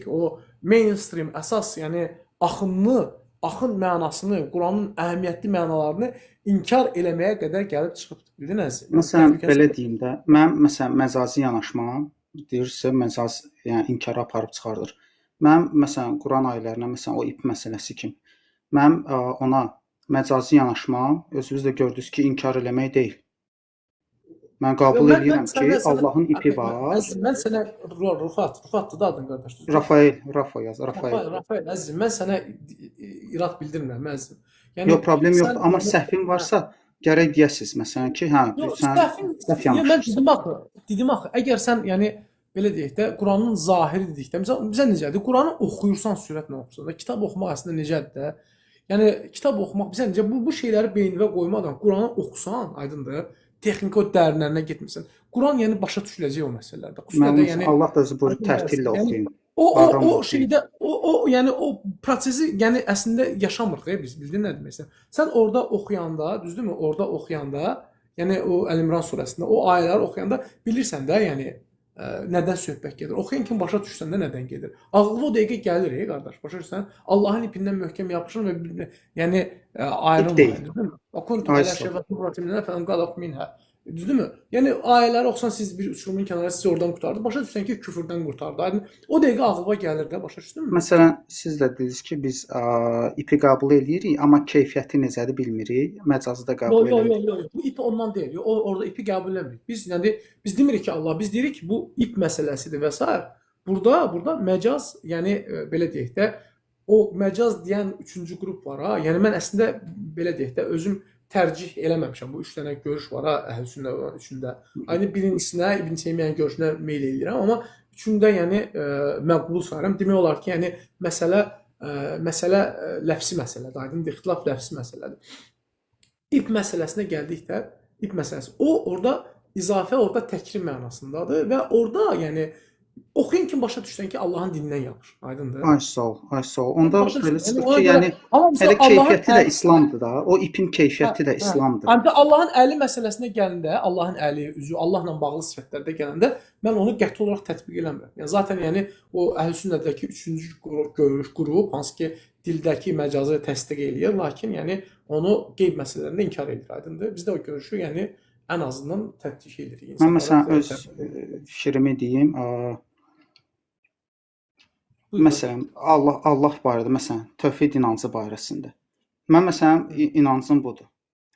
B: o mainstream, əsas, yəni axın mənasını, Quranın əhəmiyyətli mənalarını inkar eləməyə qədər gəlib çıxıb. Bildiniz? Yəni
A: Məsələn,
B: təhlükəsi.
A: belə deyim də, mən məsələn məcazi yanaşma deyirsə, məcaz yəni inkara aparıb çıxardır. Mən məsələn Quran ayələrinə, məsələn o ip məsələsi kimi, mən ona məcazi yanaşmam, özünüz də gördünüz ki, inkar eləmək deyil. Mən qəbul edirəm ki, Allahın ipi var.
B: Mən sənə Rufat da adın qardaş.
A: Rafa yaz, Rafael.
B: Rafael əzizim, mən sənə irad bildirmirəm əzizim.
A: Yəni yox, problem yoxdur, amma səhvin varsa gərək deyəsiz məsələn ki, hə, sən səhv yanlışsan.
B: Mən dedim axı, əgər sən yəni belə deyək də Quranın zahiri dedikdə bizə necədir? Quranı oxuyursan sürətlə oxusan da, kitab oxumaq əslində necədir də? Yəni kitab oxumaq bizə necə bu şeyləri beynivə qoymadan Quranı oxusan, aydındır? Texniki o dərinlərinə getmirsən. Quran yəni başa düşüləcək o məsələlərdə.
A: Xüsusilə yəni Allah da özü bu tərtillə oxuyun.
B: O şeydə yəni o prosesi yəni əslində yaşamırıq biz. Bildin nə demək istəyirəm? Sən orada oxuyanda, düzdürmü? Orada oxuyanda, yəni o Əl-İmran surəsində o ayələri oxuyanda bilirsən də, yəni nədən söhbət gedir. Oxuyan kim başa düşsən də nədən gedir. Ağlına o dəqiqə gəlir, qardaş. Başa düşürsən? Allahın ipindən möhkəm yapışın və yəni ayrılmayın. Okuntu elə şəbəkə proteminə falan qalaq minhə. Düzdürmü? Yəni ayələri oxusan siz bir uçurumun kənarı sizi oradan qurtardı. Başa düşsən ki, küfrdən qurtardı. O dəqiqə ağlıma gəlir də, başa düşdünmü?
A: Məsələn, siz də dediniz ki, biz ipi qəbul edirik, amma keyfiyyəti necədir bilmirik. Məcazı da qəbul edirik.
B: Yox. Bu ip ondan deyil. Orada ipi qəbul etmirik. Biz demirik ki, Allah, biz deyirik ki, bu ip məsələsidir və s. Burada məcaz, yəni belə deyək də, o məcaz deyən üçüncü qrup var ha. Yəni mən əslində belə deyək də özüm tərcih eləməmişəm. Bu 3 dənə görüş var ha, Əhl-Sünnə üçündə. Aynı birincisinə, İbn Teymiyənin görüşünə meyl edirəm, amma üçündə yəni məqbul sayıram. Demək olar ki, yəni məsələ ləfsi məsələdir. Aydındır, ixtilaf ləfsi məsələdir. İp məsələsinə gəldikdə, ip məsələsi orada izafə, orada təkrir mənasındadır və orada yəni oxuyan kim başa düşsən ki, Allahın dinindən yapışır. Aydındır?
A: Ay sağ ol. Onda belə çıxır ki, yəni hələ keyfiyyəti də İslamdır da. O ipin keyfiyyəti də İslamdır.
B: Ancaq Allahın əli məsələsinə gələndə, Allahın əli, üzü, Allahla bağlı sifətlərdə gələndə mən onu qəti olaraq tətbiq eləmirəm. Yəni zaten yəni o Əhl-Sünnədəki üçüncü görüş qrup hansı ki dildəki məcazı təsdiq eləyir, lakin yəni onu qeyb məsələlərində inkar edir. Aydındır? Biz də o görüşü yəni ən azından tətbiq edirik.
A: Mən məsələn öz fikrimi deyim. Məsələn, Allah barədə, məsələn, tövhid inancı barəsində. Mən məsələn inancım budur.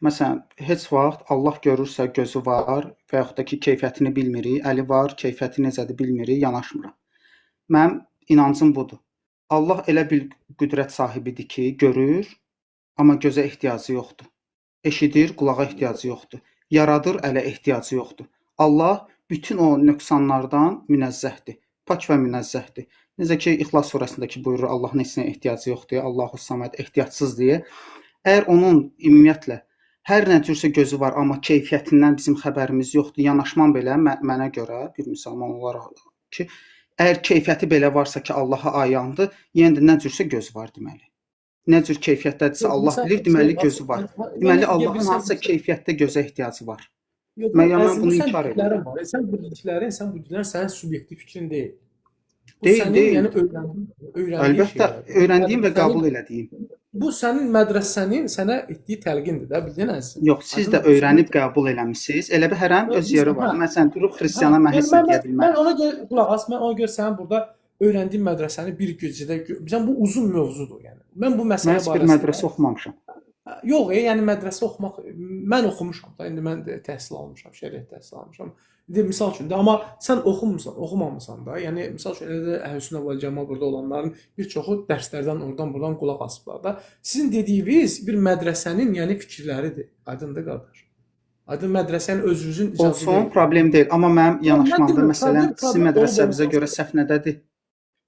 A: Məsələn, heç vaxt Allah görürsə gözü var və yaxud da ki keyfiyyətini bilmirik, əli var, keyfiyyəti necədir bilmirik, yanaşmıram. Mənim inancım budur. Allah elə bir qüdrət sahibidir ki, görür, amma gözə ehtiyacı yoxdur. Eşidir, qulağa ehtiyacı yoxdur. Yaradır, ələ ehtiyacı yoxdur. Allah bütün o nöqsanlardan münezzəhdir. Pak və münezzəhdir. Necə ki İxlas surəsindəki buyurur, Allahın heç nəyə ehtiyacı yoxdur, Allahu Saməd ehtiyacsız deyə. Əgər onun ümumiyyətlə hər nə cürsə gözü var, amma keyfiyyətindən bizim xəbərimiz yoxdur, yanaşmam belə mənə görə bir müsəlman olaraq ki, əgər keyfiyyəti belə varsa ki, Allaha ayandır, yenə də nə cürsə gözü var deməli. Nə cür keyfiyyətdədirsə Allah bilir, deməli gözü var. Deməli Allahın hansısa keyfiyyətdə gözə ehtiyacı var. Mən bunu inkar edirəm.
B: Sən bu dediklərin sənin subyektiv fikrin deyil.
A: Deyil.
B: Yəni
A: əlbəttə öyrəndiyim və qəbul elədiyim.
B: Bu sənin mədrəsənin sənə etdiyi təlqindir də, bildin əzizim.
A: Yox, siz də öyrənib qəbul eləmisiniz. Elə bir hərənin öz yeri var. Məsələn, durub xristiana mən heç nə deyə bilmərəm.
B: Mən ona görə qulaq as, mən ona görə sənin burada öyrəndiyin mədrəsəni bir gecədə bizən bu uzun mövzudur yəni. Mən bu məsələ
A: barəsində bir mədrəsə oxumamışam.
B: Yox, yəni mədrəsə oxumaq mən oxumuşam da. İndi mən də təhsil almışam, şəriət təhsil almışam. Misal üçün də, amma sən oxumamısan da. Yəni misal üçün elə də Əhl-Sünnə vəl Cəmaət burada olanların bir çoxu dərslərdən oradan qulaq asıblar da. Sizin dediyiniz bir mədrəsənin yəni fikirləridir. Aydındır qardaş. Aydın mədrəsənin özünüzün icazı
A: olsun, problem deyil. Amma mənim yanaşmamda məsələn sizin mədrəsənizə görə səhv nədədir?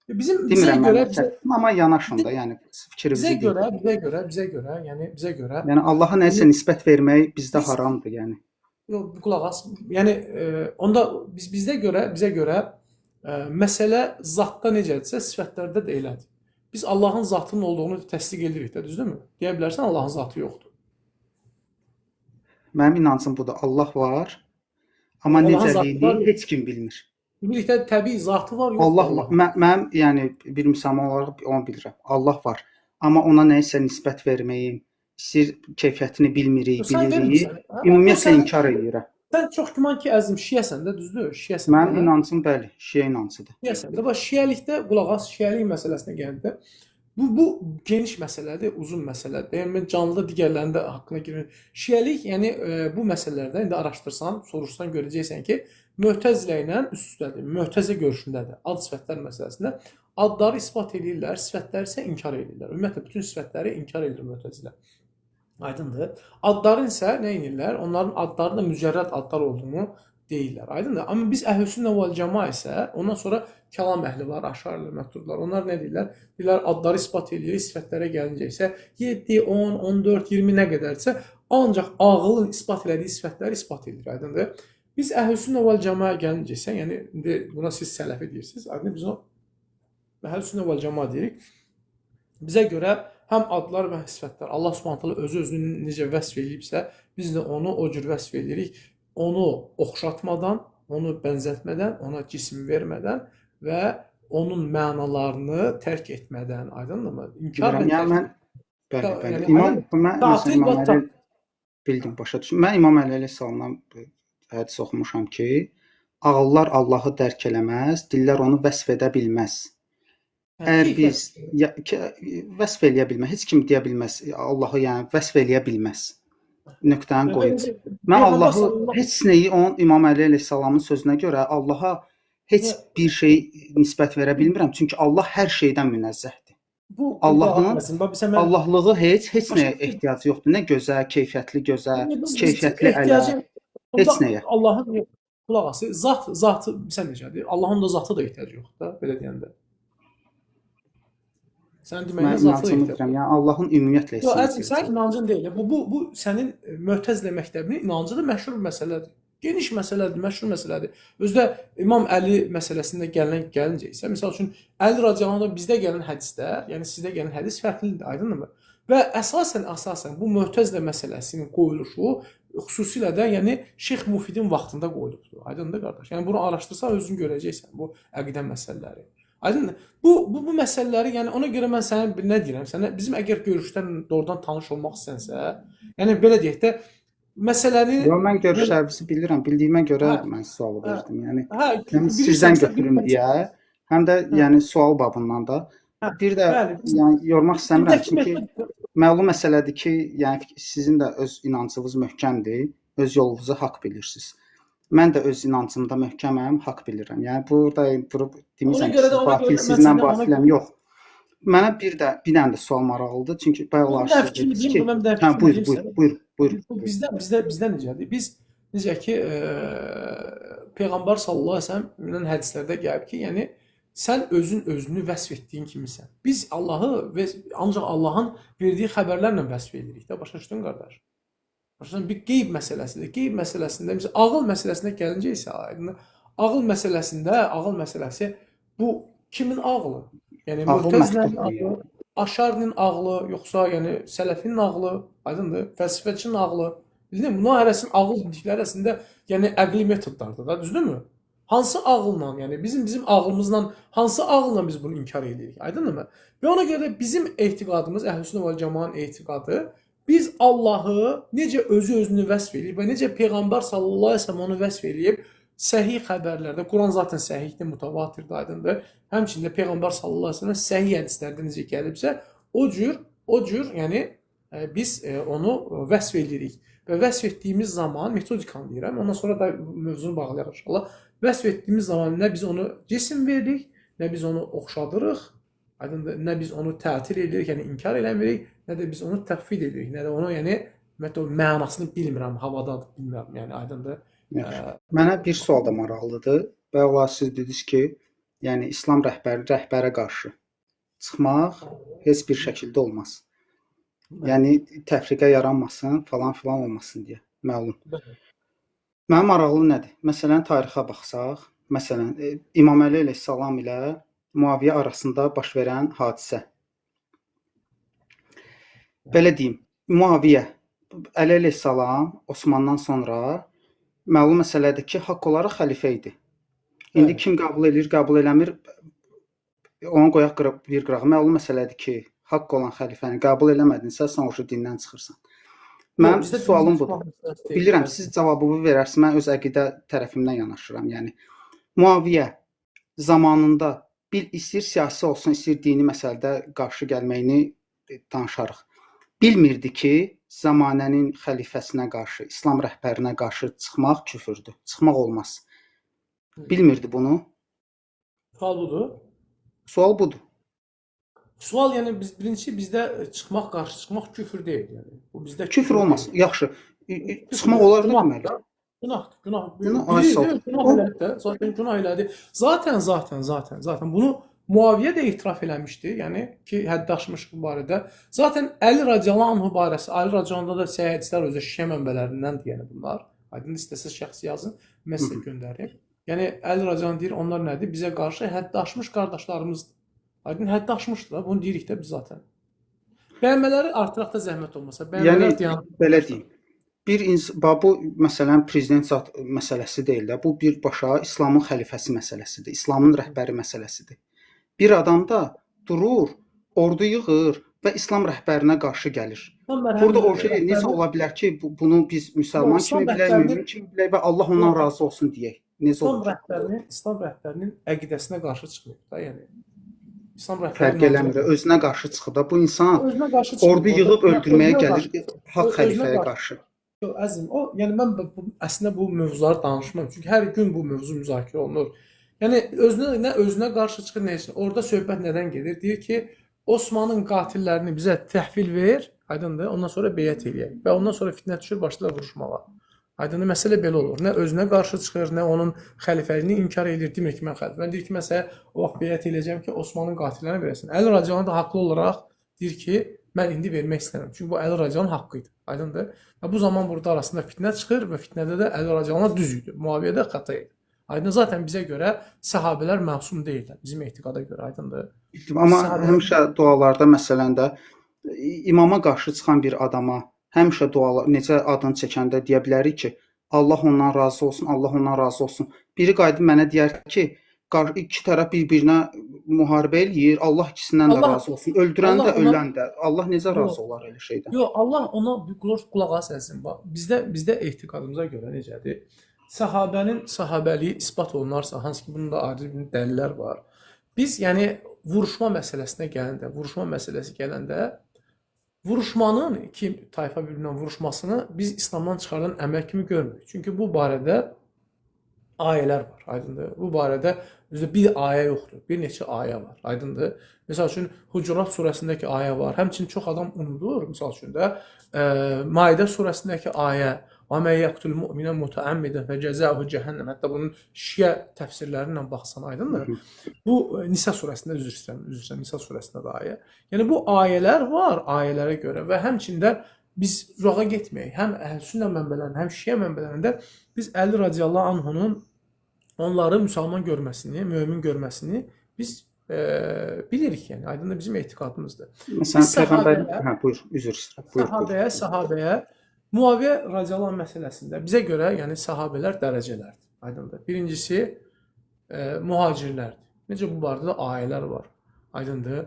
B: Bizə görə
A: amma yanaşın da, yəni fikrimizi
B: bizə görə,
A: yəni Allaha nəsə nisbət vermək bizdə haramdır, yəni.
B: Yox, qulaq as. Yəni onda bizə görə məsələ zatda necədirsə, sifətlərdə də elədir. Biz Allahın zatının olduğunu təsdiq edirik də, düzdürmü? Deyə bilərsən Allahın zatı yoxdur.
A: Mənim inancım budur. Allah var, amma necəliyini heç kim bilmir.
B: Birlikdə təbii zatı var, yoxdur.
A: Allah mənim yəni bir müsəlman olaraq onu bilirəm. Allah var. Amma ona nəyisə nisbət verməyim, istəyir keyfiyyətini bilmirik,
B: Sən
A: bilirik.
B: vermirsən. Bu
A: Ümumiyyətlə
B: sənin
A: inkar edirəm.
B: sən çox güman ki, əzim şiəsən də, düzdür? Şiəsən
A: Mənim
B: də.
A: inancım bəli, şiə inancıdır.
B: Şiəsən də. Bax, şiəlikdə qulaq as, şiəlik məsələsinə gəldikdə bu geniş məsələdir, uzun məsələdir. Yəni mən canlıda digərlərində haqqına girmirəm. Şiəlik, yəni bu məsələlərdə indi araşdırsan, soruşsan görəcəksən ki, Mötəzilə ilə üst-üstədir. Mötəzə görüşündədir. Ad sifətlər məsələsində adları isbat edirlər, sifətləri isə inkar edirlər. Ümumiyyətlə bütün sifətləri inkar edir Mötəzilə. Aydındır. Adların isə nə edirlər? Onların adları da mücərrəd adlar olduğunu deyirlər. Aydındır. Amma biz Əhlüsünnə vəl Cəmaa isə ondan sonra kəlam əhli var, Əşarilər, Məturidlər. Onlar nə deyirlər? Deyirlər adları isbat edirik, sifətlərə gəlincə isə 7, 10, 14, 20 nə qədərsə ancaq ağılın isbat elədiyi sifətləri isbat edir. Aydındır. Biz Əhlüsünnə vəl Cəmaaya gəlincə isə, yəni indi buna siz sələfi deyirsiniz. Aydın biz o Əhlüsünnə vəl Cəmaa deyirik. Bizə görə həm adlar və sifətlər Allah Subhanahu taala özü-özünü necə vəsf eləyibsə, biz də onu o cür vəsf edirik. Onu oxşatmadan, onu bənzətmədən, ona cism vermədən və onun mənalarını tərk etmədən, aydınmı? İnkar
A: Bilirəm. Yəni mən bəli. Mən
B: tətil və tətil.
A: bildim, başa düşdüm. Mən İmam Əli əleyhissalamdan hədis oxumuşam ki, ağıllar Allahı dərk eləməz, dillər onu vəsf edə bilməz. Əgər biz vəsf eləyə bilməz, heç kim deyə bilməz, Allahı yəni vəsf eləyə bilməz. Nöqtəni qoyub. Mən Allahı heç nəyi onun İmam Əli əleyhissalamın sözünə görə Allaha heç bir şey nisbət verə bilmirəm, çünki Allah hər şeydən münezzəhdir. Allahlığı heç nəyə ehtiyacı yoxdur. Nə gözəl, keyfiyyətli gözəl, keyfiyyətli ələ, heç nəyə.
B: Allahın qulaq as, zatı sən necədir? Allahın da zatı da ehtiyacı yoxdur da, belə deyəndə. Sən deməyinə zatı da ehtiyacı.
A: Yəni Allahın ümumiyyətlə
B: yox, əzim, sən inancın deyil. Bu sənin Mötəzilə məktəbinin inancıdır, məşhur məsələdir. Geniş məsələdir, məşhur məsələdir. Özdə İmam Əli məsələsində gəlincə isə, məsəl üçün Əli radiyallahu anh bizdə gələn hədislər, yəni sizdə gələn hədis fərqlidir, aydınmı? Və əsasən bu Mötəzilə məsələsinin qoyuluşu xüsusilə də yəni Şeyx Mufidin vaxtında qoyulubdur. Aydındır qardaş. Yəni bunu araşdırsan özün görəcəksən bu əqidə məsələləri. Aydındır. Bu məsələləri, yəni ona görə mən sənə nə deyirəm? Sənə bizim əgər görüşdən doğrudan tanış olmaq istənsə, yəni belə deyək də məsələni
A: mən görüşlərinizi bilirəm. Bildiyimə görə mən sualı verdim. Yəni sizdən götürüm deyə, həm də yəni sual babından da bir də yəni yormaq istəmirəm çünki məlum məsələdir ki, yəni sizin də öz inancınız möhkəmdir, öz yolunuzu haqq bilirsiniz. Mən də öz inancımda möhkəməm, haqq bilirəm. Yəni burada durub demirəm ki, batil sizlə batiləm, yox. Mənə bir dənə də sual maraqlıdır. Çünki bayaqlar dediniz ki, buyur.
B: Bizdə necədir? Biz necə ki Peyğəmbər sallallahu əleyhi və səlləm hədislərdə gəlib ki, yəni sən özünü vəsf etdiyin kimisən. Biz Allahı ancaq Allahın verdiyi xəbərlərlə vəsf edirik də, başa düşdün qardaş? Başa bir qeyb məsələsidir. Qeyb məsələsində biz ağıl məsələsinə gəlincə isə ağıl məsələsi bu kimin ağlı? Yəni Mötəzilənin ağlı, Əşarinin ağlı, yoxsa yəni Sələfinin ağlı, aydındır? Fəlsəfəçinin ağlı. Bildin? Bunlar hərəsinin ağıl dedikləri əslində yəni əqli metodlardır da, düzdürmü? Hansı ağılla, yəni bizim ağlımızla, hansı ağılla biz bunu inkar edirik? Aydınmı? Və ona görə də bizim etiqadımız, Əhlüsünnə vəl Cəmaənin etiqadı, biz Allahı necə özünü vəsf eləyib və necə Peyğəmbər sallallahu əleyhi və səlləm onu vəsf eləyib, səhih xəbərlərdə, Quran zaten səhihdir, mütəvatirdir, aydındır. Həmçində Peyğəmbər sallallahu əleyhi və səlləm səhih hədislərdə necə gəlibsə, o cür, yəni biz onu vəsf edirik. Və vəsf etdiyimiz zaman metodikanı deyirəm. Ondan sonra da mövzunu bağlayaq inşallah. Vəsf etdiyimiz zaman nə biz onu cisim veririk, nə biz onu oxşadırıq, aydındır, nə biz onu tətil edirik, yəni inkar eləmirik, nə də biz onu təfvid edirik, nə də onu yəni mənasını bilmirəm, havadadır, bilmirəm, yəni aydındır.
A: Mənə bir sual da maraqlıdır. Bayaqlar siz dediniz ki, yəni İslam rəhbərə qarşı çıxmaq heç bir şəkildə olmaz. Yəni təfriqə yaranmasın, falan filan olmasın deyə, məlum. Mənim maraqlı nədir? Məsələn, tarixə baxsaq, məsələn, İmam Əli əleyhissalam ilə Muaviyyə arasında baş verən hadisə. Belə deyim, Muaviyyə, Əli əleyhissalam Osmandan sonra məlum məsələdir ki, haqq olaraq xəlifə idi. İndi kim qəbul edir, qəbul eləmir, onu qoyaq bir qırağa. Məlum məsələdir ki, haqq olan xəlifəni qəbul eləmədinsə, sən o dindən çıxırsan.
B: Yox,
A: Mənim
B: bizdə
A: sualım
B: dindən
A: budur.
B: çıxmaq məsələsi deyil.
A: Bilirəm, siz cavabını verərsiniz. Mən öz əqidə tərəfimdən yanaşıram. Yəni Muaviyə zamanında istəyir siyasi olsun, istəyir dini məsələdə qarşı gəlməyini danışarıq. Bilmirdi ki, zamanənin xəlifəsinə qarşı, İslam rəhbərinə qarşı çıxmaq küfrdür. Çıxmaq olmaz. Bilmirdi bunu.
B: Sual budur.
A: Sual budur.
B: Sual yəni birinci bizdə qarşı çıxmaq küfr deyil yəni. Bu bizdə
A: Küfr olmaz.
B: deyil.
A: Yaxşı. Çıxmaq olar da deməli.
B: Günah.
A: Günah,
B: Günah elədi də. Zaten günah elədi. Zaten bunu Muaviyə də etiraf eləmişdi. Yəni ki, hədd aşmış bu barədə. Zaten Əli radiyallahu anh barəsi, Ali radiyallahu da səhih hədislər özü şiə mənbələrindən yəni bunlar. Aydın istəsəz şəxs yazın, mən sizə göndərim. Yəni Əli radiyallahu deyir, onlar nədir? Bizə qarşı hədd aşmış qardaşlarımızdır. Aydın hədd aşmışdır da, bunu deyirik də biz zaten. Bəyənmələri artıraq da zəhmət olmasa.
A: Yəni belə deyim. Bu məsələn prezident zat məsələsi deyil də. Bu birbaşa İslamın xəlifəsi məsələsidir. İslamın rəhbəri məsələsidir. Bir adam da durur, ordu yığır və İslam rəhbərinə qarşı gəlir. Burada o şey necə ola bilər ki, bunu biz müsəlman kimi bilək, mümin kimi bilək və Allah ondan razı olsun deyək. Necə olur?
B: İslam rəhbərinin əqidəsinə qarşı çıxmır da, yəni. İslam rəhbəri
A: fərq eləmir. Özünə qarşı çıxır da. Bu insan ordu yığıb öldürməyə gəlir haqq xəlifəyə qarşı.
B: Yox, əzizim, yəni mən əslində bu mövzuları danışmam. Çünki hər gün bu mövzu müzakirə olunur. Yəni özünə qarşı çıxır nə üçün? Orada söhbət nədən gedir? Deyir ki, Osmanın qatillərini bizə təhvil ver, aydındır, ondan sonra beyət eləyək. Və ondan sonra fitnə düşür, başlayır vuruşmağa. Aydındır, məsələ belə olur. Nə özünə qarşı çıxır, nə onun xəlifəliyini inkar edir. Demir ki, mən xəlifə. Mən deyir ki, məsələn, o vaxt beyət eləyəcəm ki, Osmanın qatillərini verəsin. Əli radiyallahu da haqlı olaraq deyir ki, mən indi vermək istəmirəm. Çünki bu Əli radiyallahu haqqı idi. Aydındır. Və bu zaman burada arasında fitnə çıxır və fitnədə də Əli radiyallahu düz idi. Muaviyə də xəta idi. Aydın, zaten bizə görə səhabələr məsum deyillər. Bizim etiqada görə, aydındır.
A: Amma həmişə dualarda məsələn də imama qarşı çıxan bir adama həmişə dualar necə adını çəkəndə deyə bilərik ki, Allah ondan razı olsun, Allah ondan razı olsun. Biri qayıdıb mənə deyər ki, iki tərəf bir-birinə müharibə eləyir, Allah ikisindən də razı olsun. Öldürən də, ölən də. Allah necə razı olar elə şeydən?
B: Yox, Allah ona qulaq asın. Bizdə etiqadımıza görə necədir? Sahabəliyi isbat olunarsa, hansı ki bunun da ayrı bir dəlillər var. Biz yəni vuruşma məsələsi gələndə vuruşmanın iki tayfa bir-birindən vuruşmasını biz İslamdan çıxardan əməl kimi görmürük. Çünki bu barədə ayələr var, aydındır. Bu barədə özü bir ayə yoxdur, bir neçə ayə var, aydındır. Məsəl üçün Hucurat surəsindəki ayə var. Həmçinin çox adam unudur. Məsəl üçün də Maidə surəsindəki ayə "Və men yaqtul mu'mina muta'ammidan feceza'uhu cehennəm." Hətta bunun şiə təfsirlərindən baxsan aydındır. Bu Nisa surəsində üzr istəyirəm, Nisa surəsində də ayə. Yəni bu ayələr var, ayələrə görə və həmçində biz uzağa getməyək. Həm Əhl-Sünnə mənbələrində, həm Şiə mənbələrində biz Əli radiyallahu anhunun onları müsəlman görməsini, mömin görməsini biz bilirik yəni. Aydındır, bizim etiqadımızdır.
A: Məsələn, Peyğəmbər, buyur, üzr istəyirəm.
B: Sahabəyə Muaviyə radiyallahu anh məsələsində bizə görə, yəni sahabələr dərəcələrdir. Aydındır. Birincisi mühacirlərdir. Necə bu barədə ayələr var. Aydındır.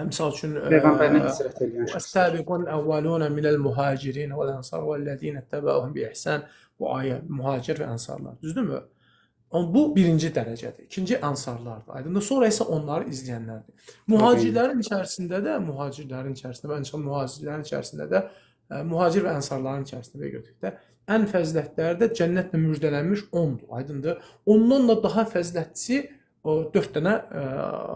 B: Misal üçün
A: Peyğəmbərinə hicrət edən
B: "Əs-səbiqun əvvəluna minəl muhacirin vəl-ənsar vəllezina təbə'uhum bi ihsan." Bu ayə mühacir və ənsarlar. Düzdürmü? Bu birinci dərəcədir. İkinci ənsarlardır. Aydındır. Sonra isə onları izləyənlərdir. Mühacirlərin içərisində də mühacir və ənsarların içərisində götürdükdə ən fəzilətləri də cənnətlə müjdələnmiş 10-dur. Aydındır. Ondan da daha fəzilətlisi o 4 dənə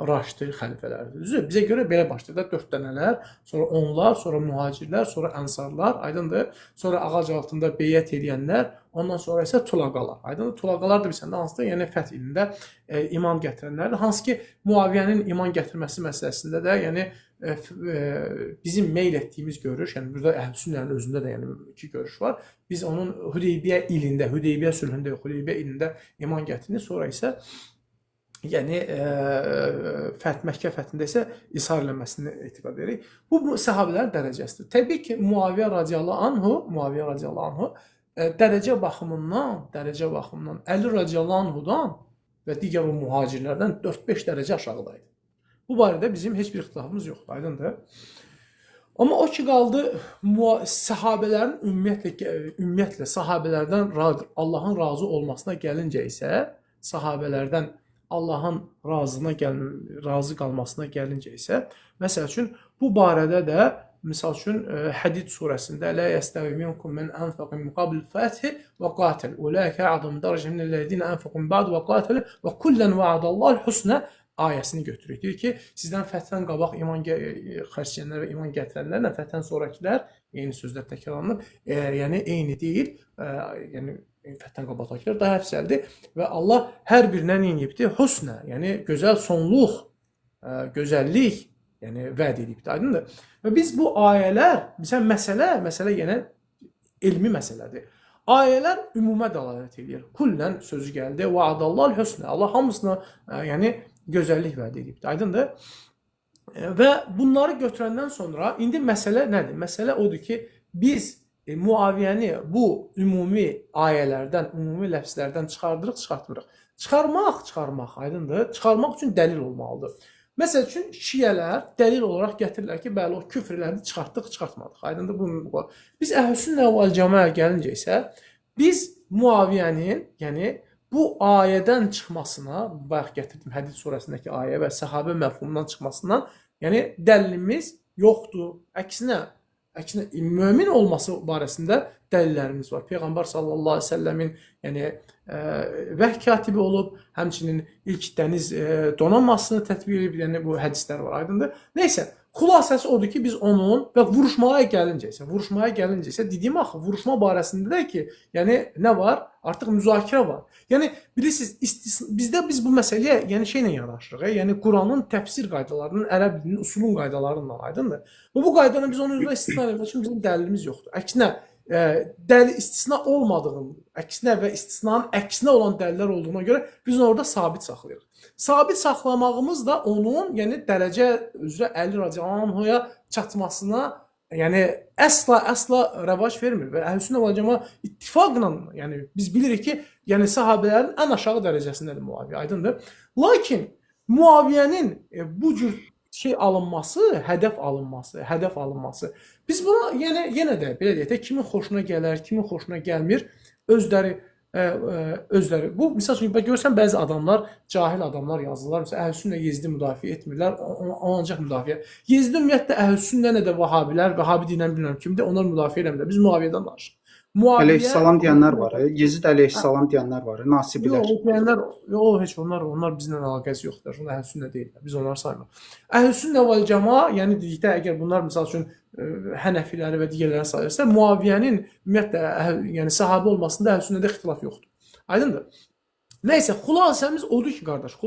B: raşid xəlifələrdir. Düzdür? Bizə görə belə başlayır da 4 dənələr, sonra onlar, sonra mühacirlər, sonra ənsarlar, aydındır. Sonra ağac altında beyət edənlər, ondan sonra isə tulaqalar. Aydındır. Tulaqalar da bilsən də hansıdır? Yəni fəth ilində iman gətirənlərdir. Hansı ki Muaviyyənin iman gətirməsi məsələsində də, yəni bizim meyl etdiyimiz görüş, yəni burada Əhl-Sünnənin özündə də yəni iki görüş var. Biz onun Hüdeybiyyə sülhündə, Hüdeybiyyə ilində iman gətirini, sonra isə yəni Məkkə fəthində isə ishar eləməsini etiqad edirik. Bu səhabələrin dərəcəsidir. Təbii ki, Muaviyə radiyallahu anhu dərəcə baxımından Əli radiyallahu anhudan və digər o mühacirlərdən 4-5 dərəcə aşağıdaydı. Bu barədə bizim heç bir ixtilafımız yoxdur, aydındır. Amma o ki qaldı səhabələrin ümumiyyətlə sahabələrdən Allahın razı olmasına gəlincə isə, sahabələrdən Allahın razı qalmasına gəlincə isə, məsəl üçün bu barədə də misal üçün Hədid surəsində la yəstəvi minkum men anfaqa min qabl fəth və qatil ulaika a'zamu dərəcətən minellezina anfaqu min ba'd və qatil və kullan va'adallahu husna ayəsini götürürük. Deyir ki, sizdən fəthdən qabaq xərcləyənlər və iman gətirənlərlə fəthdən sonrakilər, eyni sözlər təkrarlanıb, yəni eyni deyil, yəni fəthdən qabaqdakılar daha əfsəldir və Allah hər birinə nə edibdir? Husnə, yəni gözəl sonluq, gözəllik, yəni vəd edibdir, aydındır. Və biz bu ayələr, məsələ yenə elmi məsələdir. Ayələr ümumə dəlalət edir. Kullən sözü gəldi, va'adallahu husnə. Allah hamısına, yəni gözəllik vəd edibdir, aydındır. Və bunları götürəndən sonra indi məsələ nədir? Məsələ odur ki, biz Muaviyəni bu ümumi ayələrdən, ümumi ləfzlərdən çıxardırıq, çıxartmırıq. Çıxarmaq, aydındır. Çıxarmaq üçün dəlil olmalıdır. Məsəl üçün şiyələr dəlil olaraq gətirirlər ki, bəli, o küfrləri çıxartdıq, çıxartmadıq. Aydındır bu. Biz Əhlüsünnə vəl Cəmaə gəlincə isə biz Muaviyənin, yəni bu ayədən çıxmasına, bayaq gətirdim Hədid surəsindəki ayə və səhabə məfhumundan çıxmasından, yəni dəlilimiz yoxdur. Əksinə mömin olması barəsində dəlillərimiz var. Peyğəmbər sallallahu əleyhi və səlləmin, yəni vəhy katibi olub, həmçinin ilk dəniz donanmasını tətbiq edib, yəni bu hədislər var, aydındır. Nəysə, xülasəsi odur ki, biz onun və vuruşmaya gəlincə isə dediyim axı vuruşma barəsində də ki, yəni nə var? Artıq müzakirə var. Yəni bilirsiniz, biz bu məsələyə yəni şeylə yanaşırıq, yəni Quranın təfsir qaydalarının, ərəb dilinin usulun qaydalarından, aydındır. Bu qaydanı biz onun üzrə istisna etmək üçün bizim dəlilimiz yoxdur. Əksinə dəlil istisna olmadığını, əksinə və istisnanın əksinə olan dəlillər olduğuna görə biz onu orada sabit saxlayırıq. Sabit saxlamağımız da onun, yəni dərəcə üzrə Əli radiyallahu anhuya çatmasına, yəni əsla rəvac vermir və Əhlüsünnə vəl Cəmaə ittifaqla, yəni biz bilirik ki, yəni sahabələrin ən aşağı dərəcəsindədir Muaviyə, aydındır. Lakin Muaviyənin bu cür alınması, hədəf alınması. Biz buna yenə də belə deyək də, kimin xoşuna gələr, kimin xoşuna gəlmir, özləri. Bu, misal üçün, görürsən, bəzi adamlar, cahil adamlar yazırlar, məsələn, Əhlüsünnə Yezidi müdafiə etmirlər, ancaq müdafiə. Yezidi ümumiyyətlə Əhlüsünnə də Vahabilər, Vahabi dinən bilmirəm kimdir, onlar müdafiə eləmirlər. Biz Muaviyədən danışırıq.
A: Əleyhissalam deyənlər var, Yezid əleyhissalam deyənlər var, nasibilər.
B: Yox, onlar bizlə əlaqəsi yoxdur. Onlar Əhlüsünnə deyillər. Biz onları saymırıq. Əhlüsünnə vəl Cəmaə, yəni dedikdə əgər bunlar misal üçün Hənəfiləri və digərləri sayırsa, Muaviyənin ümumiyyətlə yəni sahabə olmasında Əhlüsünnədə ixtilaf yoxdur. Aydındır? Nəysə, xülasəmiz odur ki, qardaş,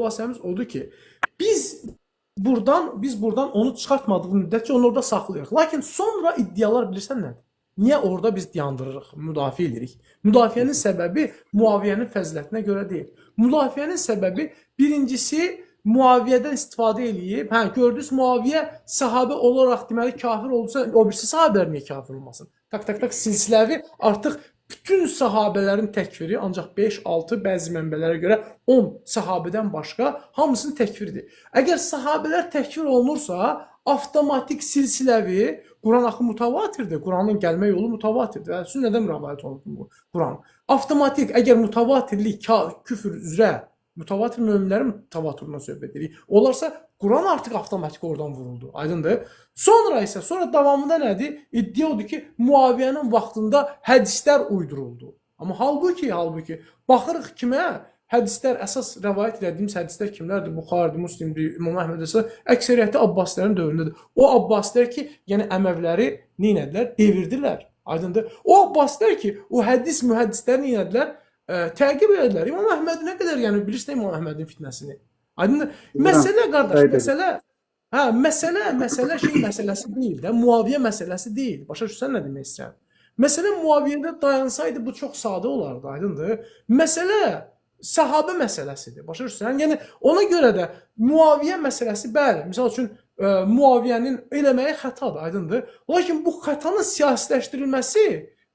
B: biz buradan onu çıxartmadığımız müddətcə onu orada saxlayırıq. Lakin sonra iddialar bilirsən nədir? Niyə orada biz dayandırırıq, müdafiə edirik? Müdafiənin səbəbi Muaviyənin fəzilətinə görə deyil. Müdafiənin səbəbi birincisi Muaviyədən istifadə eləyib. Gördünüz, Muaviyə sahabə olaraq deməli kafir olsa, o birisi sahabələr niyə kafir olmasın? Silsiləvi artıq bütün sahabələrin təkfiri ancaq 5-6, bəzi mənbələrə görə 10 sahabədən başqa hamısının təkfiridir. Əgər sahabələr təkfir olunursa, avtomatik silsiləvi Quran axı mutavatirdir. Quranın gəlmə yolu mutavatirdir. Sünnədən rəvayət olunur Quran. Avtomatik, əgər mutavatirlik küfür üzrə, mutavatir möminlərin tavaturundan söhbət edirik. Olarsa Quran artıq avtomatik oradan vuruldu. Aydındır? Sonra davamında nədir? İddia odur ki, Muaviyənin vaxtında hədislər uyduruldu. Amma halbuki baxırıq kimə? Hədislər, əsas rəvayət edildiyimiz hədislər kimlərdir? Buxaridir, Müslimdir, İmam Əhməd əksəriyyəti Abbasilərin dövründədir. O Abbasilər ki, yəni Əməvləri nə edilər? Devirdilər. Aydındır? O Abbasilər ki, o mühəddisləri nə edilər? Təqib edilər. İmam Əhməd nə qədər, yəni bilirsiniz İmam Əhmədin fitnəsini. Aydındır? Məsələ qardaş, məsələ məsələsi deyil də, Muaviyə məsələsi deyil. Başa düşürsən nə demək istəyirəm? Məsələ Muaviyədə dayansaydı bu çox sadə olardı, aydındır? Məsələ səhabə məsələsidir. Başa düşürsən? Yəni ona görə də Muaviyə məsələsi bəli, məsəl üçün Muaviyənin eləməyi xətadır, aydındır? Lakin bu xətanın siyasiləşdirilməsi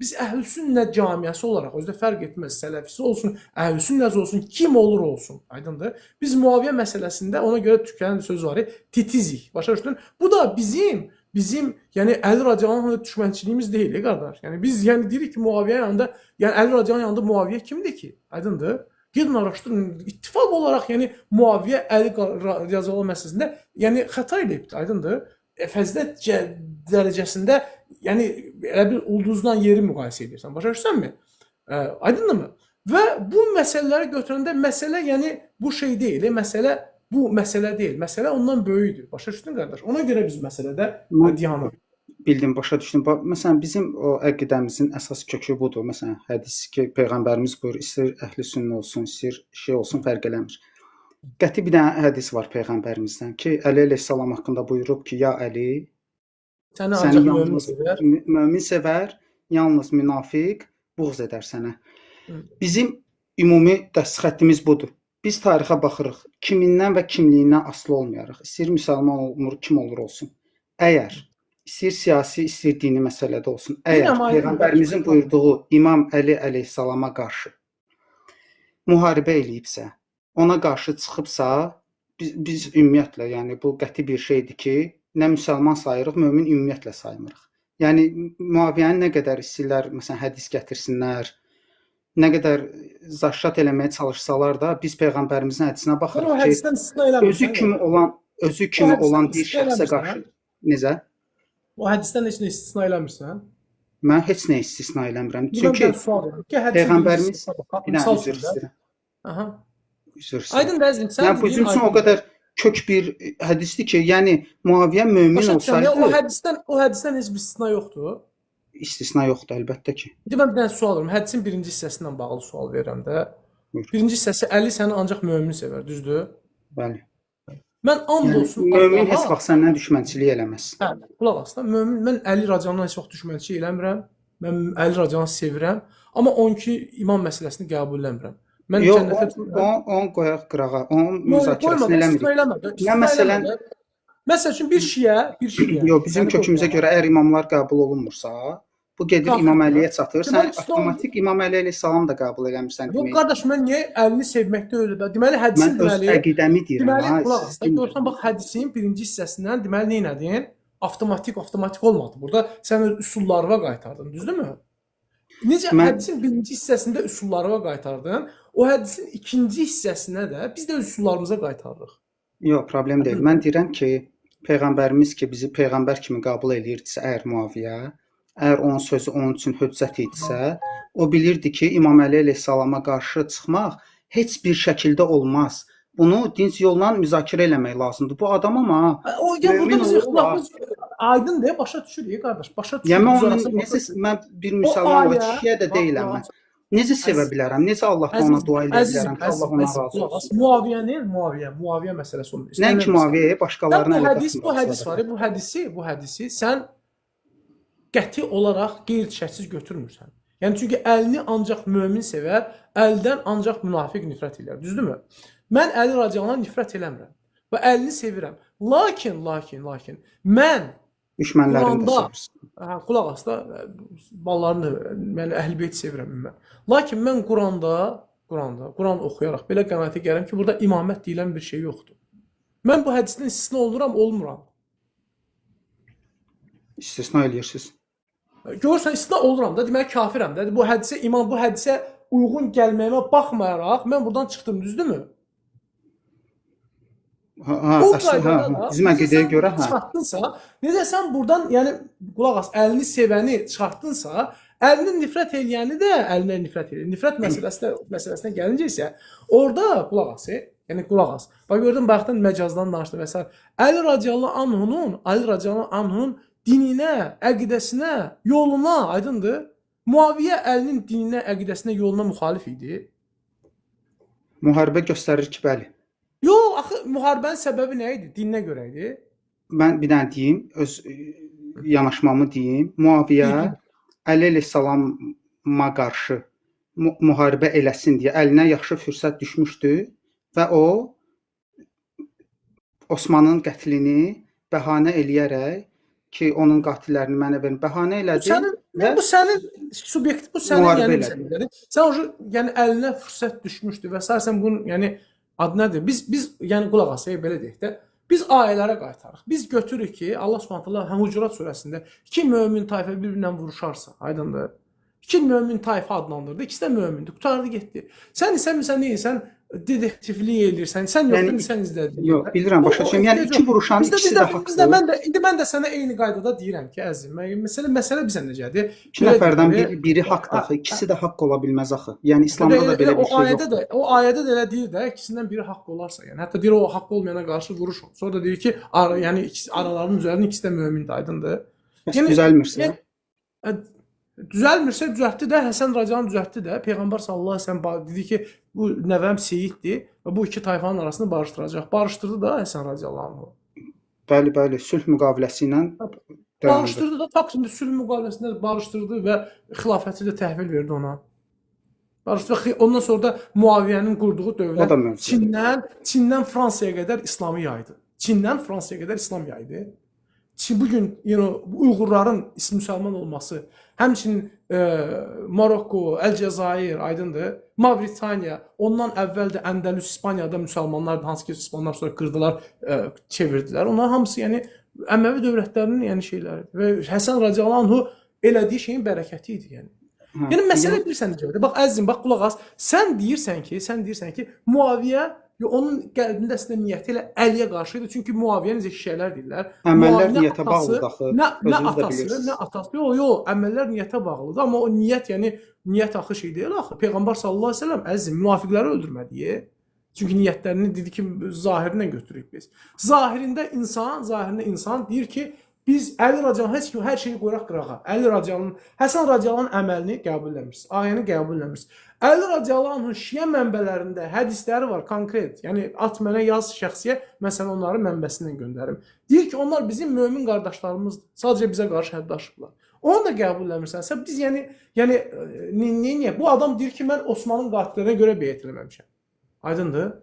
B: biz Əhlüsünnə cəmiyyəsi olaraq özdə fərq etməz, sələfisi olsun, Əhlüsünnəsi olsun, kim olur olsun, aydındır? Biz Muaviyə məsələsində ona görə türklərin söz var, titizik. Başa düşdün? Bu da bizim yəni Əli Radiyalanla düşmənçiliyimiz deyil, qardaş. Yəni biz yəni deyirik ki, Muaviyə yanında, yəni Əli Radiyalan yanında Muaviyə kimdir ki? Aydındır? Gedin araşdırın. İttifaq olaraq, yəni Muaviyə Əli Radiyalan məsələsində yəni xəta edibdir, aydındır? Fəzilət dərəcəsində, yəni elə bir ulduzdan yeri müqayisə edirsən. Başa düşürsənmi? Aydındırmı? Və bu məsələləri götürəndə məsələ yəni bu şey deyil, məsələ bu məsələ deyil. Məsələ ondan böyükdür. Başa düşdün qardaş? Ona görə biz məsələdə dayanırıq.
A: Bildim, başa düşdüm. Məsələn, bizim o əqidəmizin əsas kökü budur. Məsələn, hədis ki, Peyğəmbərimiz buyurur, istər əhlüsünnə olsun, istər şey olsun, fərq eləmir. Qəti bir dənə hədis var Peyğəmbərimizdən ki, Əli əleyhissalam haqqında buyurub ki, ya Əli,
B: səni ancaq
A: mömin sevər, yalnız münafiq buğz edər sənə. Bizim ümumi xəttimiz budur. Biz tarixə baxırıq, kimindən və kimliyindən asılı olmayarıq. İstəyir müsəlman olmur, kim olur olsun. Əgər istəyir siyasi, istəyir dini məsələdə olsun. Əgər Peyğəmbərimizin buyurduğu İmam Əli əleyhissalama qarşı müharibə eləyibsə, ona qarşı çıxıbsa, biz ümumiyyətlə, yəni bu qəti bir şeydir ki, nə müsəlman sayırıq, mömin ümumiyyətlə saymırıq. Yəni Muaviyyəni nə qədər istəyirlər, məsələn, hədis gətirsinlər, nə qədər zaşşat eləməyə çalışsalar da, biz Peyğəmbərimizin hədisinə baxırıq ki, özü kimi olan bir şəxsə qarşı necə?
B: O hədisdən heç nə istisna eləmirsən?
A: Mən heç nə istisna eləmirəm. Çünki Peyğəmbərimiz üzr istəyirəm.
B: Aydın dəzim, sən
A: bu bizim üçün o qədər kök bir hədisdir ki, yəni Muaviyə mömin olsaydı...
B: O hədisdən heç bir istisna yoxdur?
A: İstisna yoxdur, əlbəttə ki.
B: Mən bir dənə sual verirəm. Hədisin birinci hissəsindən bağlı sual verirəm də. Birinci hissəsi Əli səni ancaq mömin sevər, düzdür?
A: Bəli.
B: Mən and olsun...
A: Mömin heç vaxt səndən düşmənçilik eləməz.
B: Hə, qulaq as da. Mən Əli Radiyalandan heç vaxt düşmənçilik eləmirəm. Mən Əli Radiyalanı sevirəm. Amma 12 imam məsələsini qəbul eləmirəm.
A: Yox, onu qoyaq qırağa. Onun müzakirəsini eləmirik. Nə məsələn...
B: Məsəl üçün bir şiə...
A: Yox, bizim kökümüzə görə əgər imamlar qəbul olunmursa, bu gedir İmam Əliyə çatır. Sən avtomatik İmam Əli əleyhissalam da qəbul eləmirsən.
B: Yox, qardaş, mən niyə Əlini sevməkdə öyle də? Deməli, hədisin deməli...
A: Mən öz əqidəmi deyirəm.
B: Deməli, qulaq as, görsən, bax, hədisin birinci hissəsindən deməli, nə elədin? Avtomatik olmadı. Burada sən öz üsullarına qaytardın, düzdürmü? Necə hədisin birinci hissəsində üsullarına qaytardın, o hədisin ikinci hissəsinə də biz də öz üsullarımıza qaytarırıq.
A: Yox, problem deyil. Mən deyirəm ki, Peyğəmbərimiz ki, bizi Peyğəmbər kimi qəbul edirdisə, əgər Muaviyə, əgər onun sözü onun üçün hüccət idisə, o bilirdi ki, İmam Əli əleyhissalama qarşı çıxmaq heç bir şəkildə olmaz. Bunu dinc yolla müzakirə eləmək lazımdır. Bu adam amma
B: o ya burada biz ixtilafımız aydındır, başa düşürük qardaş. Başa düşürük.
A: Mən bir müsəlman və şiə də deyiləm mən. Necə sevə bilərəm? Necə Allahdan ona dua edə bilərəm ki, Allah ona razı olsun?
B: Muaviyə məsələsi olmur.
A: Nəinki Muaviyyəyə, başqalarına
B: elə baxmır. Bu hədisi sən qəti olaraq qeyri-şərtsiz götürmürsən. Yəni çünki Əlini ancaq mömin sevər, Əldən ancaq münafiq nifrət elər. Düzdürmü? Mən Əli Radiyalandan nifrət eləmirəm və Əlini sevirəm. Lakin mən
A: düşmənlərini də sevirsən.
B: Qulaq as da, ballarını, yəni Əhl-Beyt sevirəm ümumən. Lakin mən Quran oxuyaraq belə qənaətə gəlirəm ki, burada imamət deyilən bir şey yoxdur. Mən bu hədisdən istisna olmuram.
A: İstisna eləyirsiniz.
B: Görürsən, istisna oluram da, demək kafirəm də. Bu hədisə uyğun gəlməyimə baxmayaraq mən buradan çıxdım, düzdürmü?
A: Bizim əqidəyə görə
B: çıxartdınsa, necə sən buradan, yəni qulaq as, Əlini sevəni çıxartdınsa, Əlini nifrət eləyəni də Əlinə nifrət eləyir. Nifrət məsələsinə gəlincə isə, orada qulaq as. Bax gördün, baxdan məcazdan danışdı və s. Əli radiyallahu anhunun dininə, əqidəsinə, yoluna, aydındır. Muaviyə Əlinin dininə, əqidəsinə, yoluna müxalif idi.
A: Müharibə göstərir ki, bəli.
B: Yox, axı müharibənin səbəbi nə idi? Dininə görə idi.
A: Mən bir dənə deyim, öz yanaşmamı deyim. Muaviyə Əli əleyhissalama qarşı müharibə eləsin deyə əlinə yaxşı fürsət düşmüşdü və o Osmanın qətlini bəhanə eləyərək ki, onun qatillərini mənə verin, bəhanə elədi. və
B: Yəni bu sənin subyektiv, bu sənin
A: müharibə
B: yəni
A: elədi.
B: məsələdir. Sən o yəni əlinə fürsət düşmüşdü və sən bunun yəni adı nədir? Biz yəni qulaq asaq belə deyək də, biz ayələrə qaytarıq. Biz götürürük ki, Allah Subhanahu taala Hucurat surəsində iki mömin tayfa bir-birinə vuruşarsa, aydındır? İki mömin tayfa adlandırdı. İkisi də mömindir. Qurtardı getdi. Sən isə məsələn neysən? Detektivlik eləyirsən. Sən yoxdun, sən izlədin.
A: Yox, bilirəm, başa düşürəm. Yəni iki vuruşan ikisi də haqlı.
B: Mən də sənə eyni qaydada deyirəm ki, əzizim. Məsələ bizə necədir?
A: İki nəfərdən biri haqdır axı, ikisi də haqq ola bilməz axı. Yəni İslamda da belə bir şey yoxdur.
B: O ayədə də elə deyir də, ikisindən biri haqq olarsa, yəni hətta deyir o haqq olmayana qarşı vuruş. Sonra da deyir ki, yəni aralarının üzərində ikisi də mömindir, aydındır.
A: Yəni düzəlmirsə.
B: Düzəlmirsə düzəltdi də, Həsən Racan düzəltdi də. Peyğəmbər sallallahu əleyhi və səlləm dedi ki, bu nəvəm Seyiddir və bu iki tayfanın arasını barışdıracaq. Barışdırdı da Həsən radiyallahu anh.
A: Bəli, sülh müqaviləsi ilə
B: barışdırdı da, faktında sülh müqaviləsində barışdırdı və xilafəti də təhvil verdi ona. Barışdırdı. Ondan sonra da Muaviyyənin qurduğu dövlət Çindən Fransaya qədər İslamı yaydı. Çindən Fransaya qədər İslam yaydı. Bugün Uyğurların müsəlman olması, həmçinin Marokko, Əlcəzair, aydındır, Mavritaniya, ondan əvvəl də Əndəlüs, İspaniyada müsəlmanlardı, hansı ki İspanlar sonra qırdılar, çevirdilər. Onlar hamısı yəni Əməvi dövlətlərinin yəni şeyləri və Həsən radiyallahu anhu elədiyi şeyin bərəkəti idi yəni. Yəni məsələ bilirsən necədir? Bax əzizim, bax qulaq as. Sən deyirsən ki, Muaviyyə onun qəlbində əslində niyyəti elə Əliyə qarşı idi. Çünki Muaviyyə necə şeylər deyirlər.
A: Əməllər niyyətə bağlıdır axı.
B: Nə atası, yox, əməllər niyyətə bağlıdır. Amma o niyyət, yəni niyyət axı şey deyil axı. Peyğəmbər sallallahu əleyhi və səlləm əzizim münafiqləri öldürmədi. Çünki niyyətlərini dedi ki, zahirinlə götürürük biz. Zahirində insan deyir ki, biz Əli radiyalanın heç kim hər şeyi qoyaraq qırağa. Həsən radiyalanın əməlini qəbul eləmirsiniz. Ayəni qəbul eləmirsiniz. Əli radiyalanın şiə mənbələrində hədisləri var konkret. Yəni at mənə yaz şəxsiyə, mən sənə onları mənbəsindən göndərim. Deyir ki, onlar bizim mömin qardaşlarımızdır. Sadəcə bizə qarşı hədddaşıblar. Onu da qəbul eləmirsənsə biz yəni bu adam deyir ki, mən Osmanın qatillərinə görə beyət eləməmişəm. Aydındır?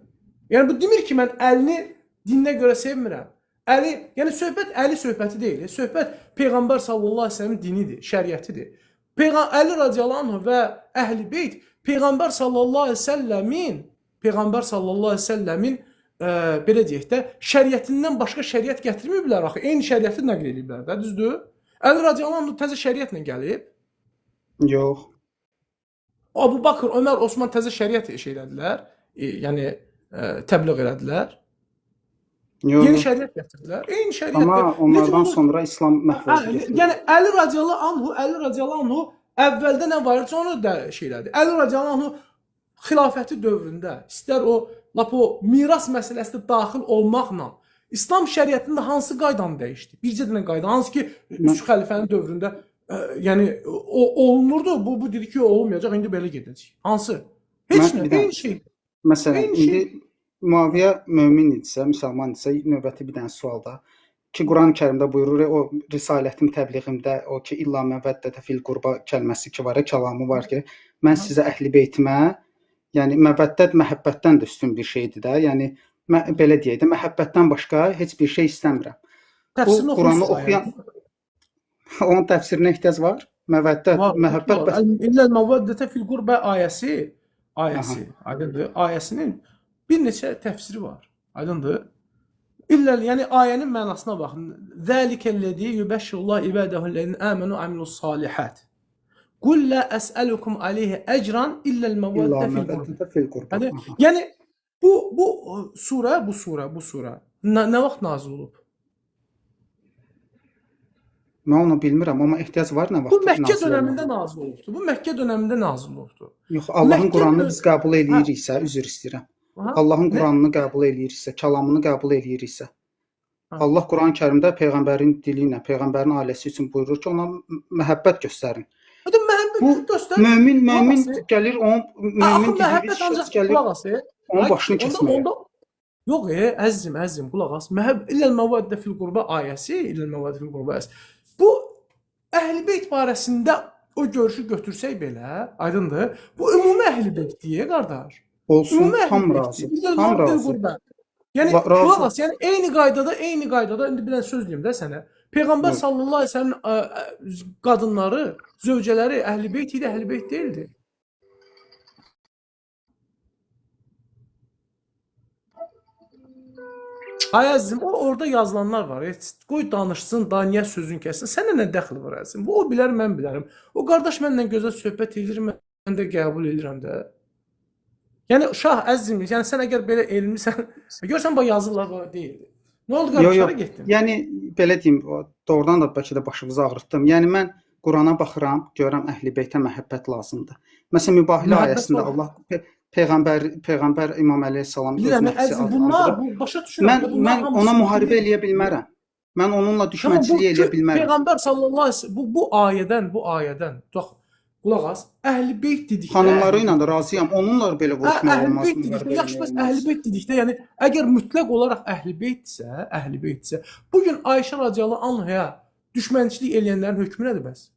B: Yəni bu demir ki, mən Əlini dininə görə sevmirəm. Əli, yəni söhbət Əli söhbəti deyil. Söhbət Peyğəmbər sallallahu əleyhi və səlləmin dinidir, şəriətidir. Əli radiyallahu anh və Əhl-i Beyt Peyğəmbər sallallahu əleyhi və səlləmin belə deyək də şəriətindən başqa şəriət gətirməyiblər axı. Eyni şəriəti nəql ediblər də, düzdür? Əli radiyallahu anh təzə şəriətlə gəlib.
A: Yox.
B: Abu Bakr, Ömər, Osman təzə şəriət elədilər. Yəni təbliğ elədilər. Yeni şəriət gətirdilər. Eyni şəriət.
A: Amma onlardan sonra İslam məhv oldu.
B: Yəni Əli radiyallahu anhu əvvəldə nə var idi, onu da şeylədi. Əli radiyallahu anhu xilafəti dövründə istər o miras məsələsi daxil olmaqla İslam şəriətində hansı qaydanı dəyişdi? Bircə dənə qayda, hansı ki üç xəlifənin dövründə yəni olunurdu. Bu dedi ki, olmayacaq, indi belə gedəcək. Hansı? Heç nə, eyni şey.
A: Məsələn, indi Muaviyyə mömin idisə, müsəlman idisə, növbəti bir dənə sualda ki, Quran-Kərimdə buyurur, o risalətim təbliğimdə o ki, illa məvəddətə fil qurba kəlməsi ki var, kəlamı var ki, mən sizə Əhl-i Beytimə, yəni məvəddət məhəbbətdən də üstün bir şeydir də, yəni belə deyək də, məhəbbətdən başqa heç bir şey istəmirəm. Bu Quranı oxuyan onun təfsirinə ehtiyac var? Məvəddət, məhəbbət.
B: İlləl məvəddətə fil qurba ayəsi, aydındır, ayəsinin bir neçə təfsiri var. Aydındır? Yəni ayənin mənasına baxın. Zəlikəl-ləzi yubəşşirullah ibadəhul-ləzina amanu və amilus salihat. Qul la əsəlukum alayhi ecran illəl məvəddətə fil qurba. Yəni bu surə nə vaxt nazil olub?
A: Mən onu bilmirəm, amma ehtiyac var nə vaxt?
B: Bu Məkkə dönəmində nazil olubdu.
A: Yox, Allahın Quranını biz qəbul eləyiriksə, üzr istəyirəm. Allahın Quranını qəbul eləyiriksə, kəlamını qəbul eləyiriksə, Allah Quran-Kərimdə Peyğəmbərin dili ilə, Peyğəmbərin ailəsi üçün buyurur ki, ona məhəbbət göstərin. Bu mömin gəlir, mömin dili şəxs gəlir, onun başını kəsməyə.
B: Yox, əzizim, qulaq as. İlləl məvəddə fil qurba ayəsi, bu Əhl-i Beyt barəsində o görüşü götürsək belə, aydındır, bu ümumi Əhl-i Beytdir, qardaş.
A: Olsun, tam razı.
B: Yəni qulaq as, yəni eyni qaydada, indi bir dənə söz deyim də sənə. Peyğəmbər
A: Buyur.
B: sallallahu əleyhi və səlləm qadınları, zövcələri əhl-i-beyt idi, əhl-i-beyt deyildi. Ay əzizim, o orada yazılanlar var. Qoy danışsın, da niyə sözün kəssin? Sənə nə dəxli var əzizim? Bu o bilər, mən bilərəm. O qardaş mənlə gözəl söhbət edir, mən də qəbul edirəm də. Yəni şah əzizim, yəni sən əgər belə elmisən, görsən bax yazırlar belə deyildi. Nə oldu
A: Yox,
B: qardaşlara
A: yox.
B: getdin?
A: Yəni belə deyim, doğrudan da bəlkə də başınızı ağrıtdım. Yəni mən Qurana baxıram, görürəm Əhl-i-Beytə məhəbbət lazımdır. Məsələn, Mübahilə
B: Məhəbbət
A: ayəsində
B: var.
A: Allah Peyğəmbər İmam Əleyhissalam öz
B: Bilirəm,
A: nəfsi
B: əzizim, bunlar başa düşürəm.
A: Mən ona müharibə eləyə bilmərəm. Mən onunla düşmənçilik eləyə bilmərəm.
B: Peyğəmbər sallallahu əleyhi və səlləm bu ayədən bax qulaq as. Əhl-i-beyt dedikdə
A: Xanımları ilə də razıyam. Onunla belə vuruşmaq olmaz.
B: Əhl-i-beyt dedikdə yaxşı bəs Əhl-i-beyt dedikdə yəni əgər mütləq olaraq Əhl-i-beytsə, bu gün Ayşə radiyallahu anhaya düşmənçilik eləyənlərin hökmü nədir bəs?